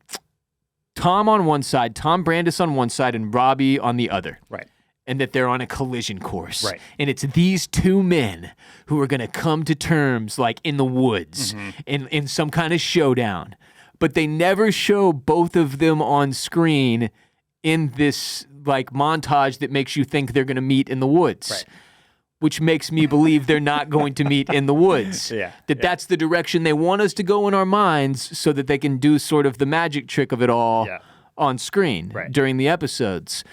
on one side, Tom Brandis on one side, and Robbie on the other. Right. And that they're on a collision course. Right. And it's these two men who are going to come to terms like in the woods, in some kind of showdown. But they never show both of them on screen in this like montage that makes you think they're going to meet in the woods. Right. Which makes me believe they're not going to meet in the woods. That's the direction they want us to go in our minds so that they can do sort of the magic trick of it all on screen during the episodes.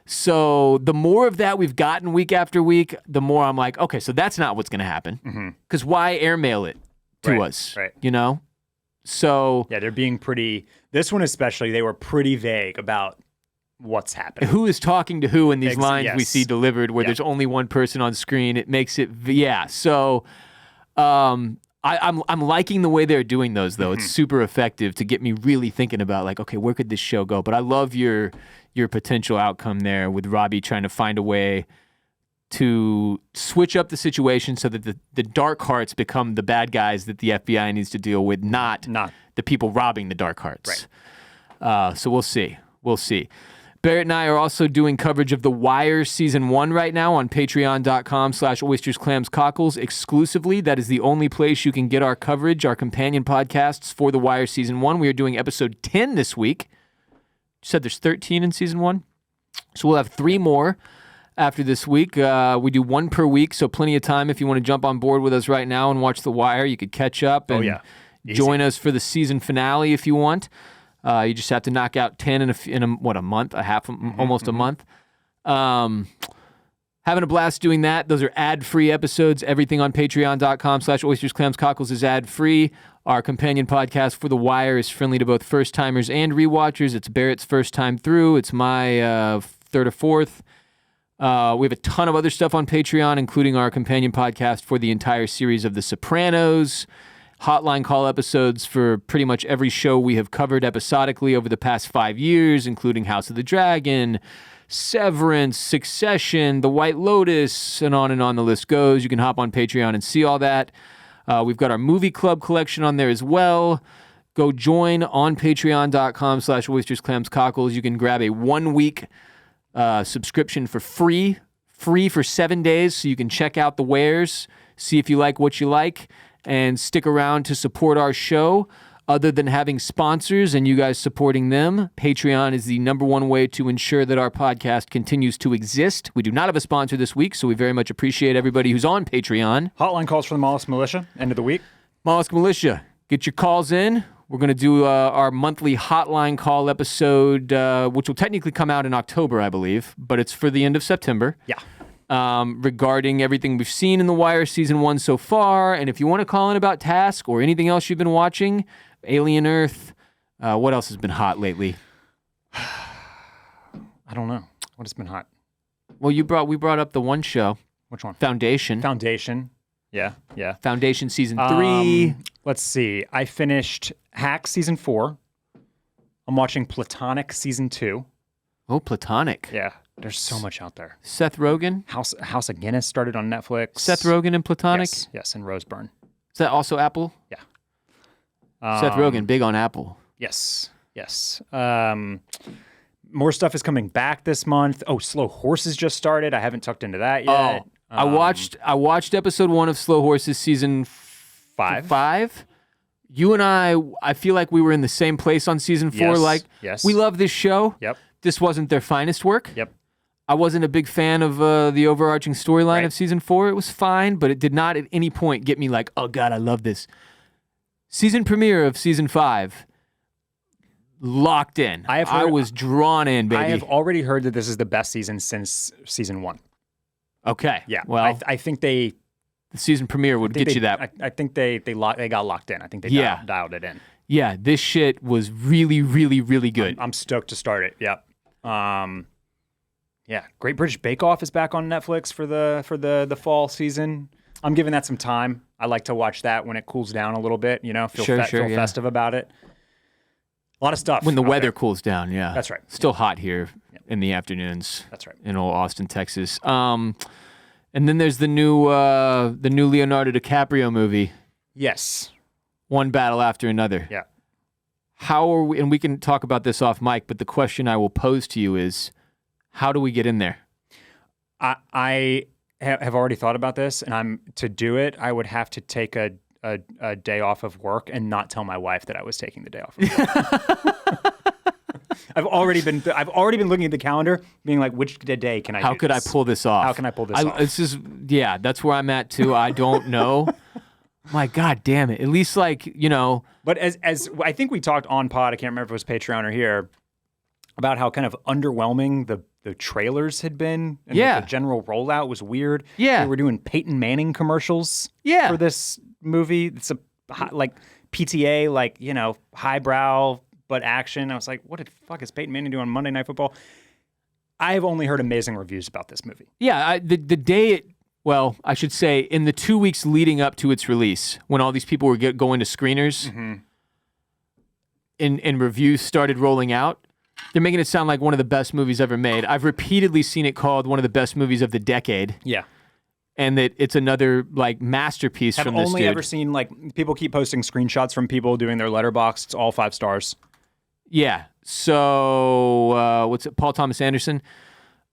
So the more of that we've gotten week after week, the more I'm like, okay, so that's not what's going to happen. Because why airmail it to us? Right. You know? So yeah, they're being pretty, this one especially, they were pretty vague about what's happening. Who is talking to who in these lines we see delivered where there's only one person on screen. It makes it, so I'm liking the way they're doing those, though. It's super effective to get me really thinking about, like, okay, where could this show go? But I love your potential outcome there with Robbie trying to find a way to switch up the situation so that the Dark Hearts become the bad guys that the FBI needs to deal with, not the people robbing the Dark Hearts. Right. So we'll see. Barrett and I are also doing coverage of The Wire Season 1 right now on patreon.com/oystersclamscockles exclusively. That is the only place you can get our coverage, our companion podcasts for The Wire Season 1. We are doing episode 10 this week. You said there's 13 in Season 1? So we'll have 3 more after this week. We do 1 per week, so plenty of time if you want to jump on board with us right now and watch The Wire. You could catch up and join us for the season finale if you want. You just have to knock out 10 in a month, almost a month. Having a blast doing that. Those are ad-free episodes. Everything on patreon.com/oystersclamscockles is ad-free. Our companion podcast for The Wire is friendly to both first-timers and rewatchers. It's Barrett's first time through. It's my third or fourth. We have a ton of other stuff on Patreon, including our companion podcast for the entire series of The Sopranos, hotline call episodes for pretty much every show we have covered episodically over the past 5 years, including House of the Dragon, Severance, Succession, The White Lotus, and on the list goes. You can hop on Patreon and see all that. We've got our movie club collection on there as well. Go join on patreon.com/oystersclamscockles. You can grab a 1-week subscription for free for 7 days, so you can check out the wares, see if you like what you like, and stick around to support our show. Other than having sponsors and you guys supporting them, Patreon is the number one way to ensure that our podcast continues to exist. We do not have a sponsor this week, so we very much appreciate everybody who's on Patreon. Hotline calls for the Mollusk Militia, end of the week. Mollusk Militia, get your calls in. We're going to do our monthly hotline call episode, which will technically come out in October, I believe, but it's for the end of September. Yeah. Regarding everything we've seen in The Wire Season 1 so far. And if you want to call in about Task or anything else you've been watching, Alien Earth, what else has been hot lately? I don't know. What has been hot? Well, we brought up the one show. Which one? Foundation. Yeah. Foundation Season 3. Let's see. I finished Hack Season 4. I'm watching Platonic Season 2. Oh, Platonic. Yeah. There's so much out there. Seth Rogen. House of Guinness started on Netflix. Seth Rogen and Platonic? Yes, and Roseburn. Is that also Apple? Yeah. Seth Rogen, big on Apple. Yes. More stuff is coming back this month. Oh, Slow Horses just started. I haven't tucked into that yet. Oh, I watched episode 1 of Slow Horses season 5. You and I feel like we were in the same place on season 4. Yes. We love this show. Yep. This wasn't their finest work. Yep. I wasn't a big fan of the overarching storyline of season 4. It was fine, but it did not at any point get me like, oh God, I love this. Season premiere of season 5, locked in. I was drawn in, baby. I have already heard that this is the best season since season 1. Okay. Yeah. Well, I think the season premiere would get you that. I think they got locked in. I think they dialed it in. Yeah, this shit was really, really, really good. I'm stoked to start it. Yep. Yeah, Great British Bake Off is back on Netflix for the fall season. I'm giving that some time. I like to watch that when it cools down a little bit. Feel festive about it. A lot of stuff when the weather cools down. Yeah, that's right. Still hot here in the afternoons. That's right. In old Austin, Texas. And then there's the new Leonardo DiCaprio movie. Yes. One battle after another. Yeah. How are we? And we can talk about this off mic. But the question I will pose to you is, how do we get in there? I have already thought about this, and to do it, I would have to take a day off of work and not tell my wife that I was taking the day off of work. I've already been looking at the calendar, being like, which day can I? How could I pull this off? How can I pull this off? This is that's where I'm at too. I don't know. My God damn it! At least But as I think we talked on pod, I can't remember if it was Patreon or here, about how kind of underwhelming the trailers had been. And the general rollout was weird. Yeah. They were doing Peyton Manning commercials for this movie. It's PTA, highbrow, but action. I was like, what the fuck is Peyton Manning doing on Monday Night Football? I've only heard amazing reviews about this movie. Yeah, the day I should say in the 2 weeks leading up to its release, when all these people were going to screeners and reviews started rolling out, they're making it sound like one of the best movies ever made. I've repeatedly seen it called one of the best movies of the decade. Yeah. And that it's another masterpiece from this dude. I've only ever seen people keep posting screenshots from people doing their letterbox. It's all 5 stars. Yeah. So what's it? Paul Thomas Anderson,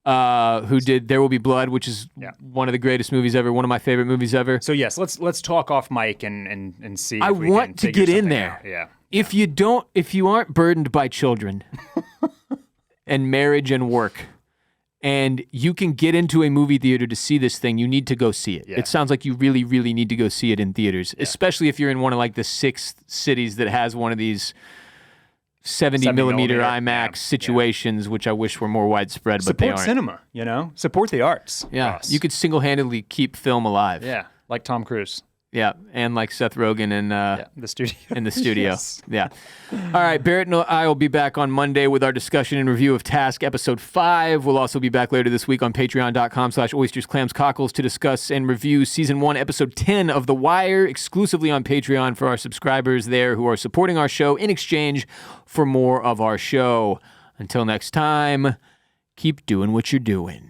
who did There Will Be Blood, which is one of the greatest movies ever, one of my favorite movies ever. So yes, let's talk off mic and see. I want to get in there. Out. Yeah. If you aren't burdened by children and marriage and work, and you can get into a movie theater to see this thing, you need to go see it. Yeah. It sounds like you really, really need to go see it in theaters, especially if you're in one of like the 6 cities that has one of these 70 millimeter IMAX situations, which I wish were more widespread, but they aren't. Support cinema, support the arts. Yeah, you could single-handedly keep film alive. Yeah, like Tom Cruise. Yeah, and like Seth Rogen in the studio. In the studio. Yes. Yeah. All right, Barrett and I will be back on Monday with our discussion and review of Task Episode 5. We'll also be back later this week on patreon.com/oysters, clams, cockles to discuss and review Season 1, Episode 10 of The Wire, exclusively on Patreon for our subscribers there who are supporting our show in exchange for more of our show. Until next time, keep doing what you're doing.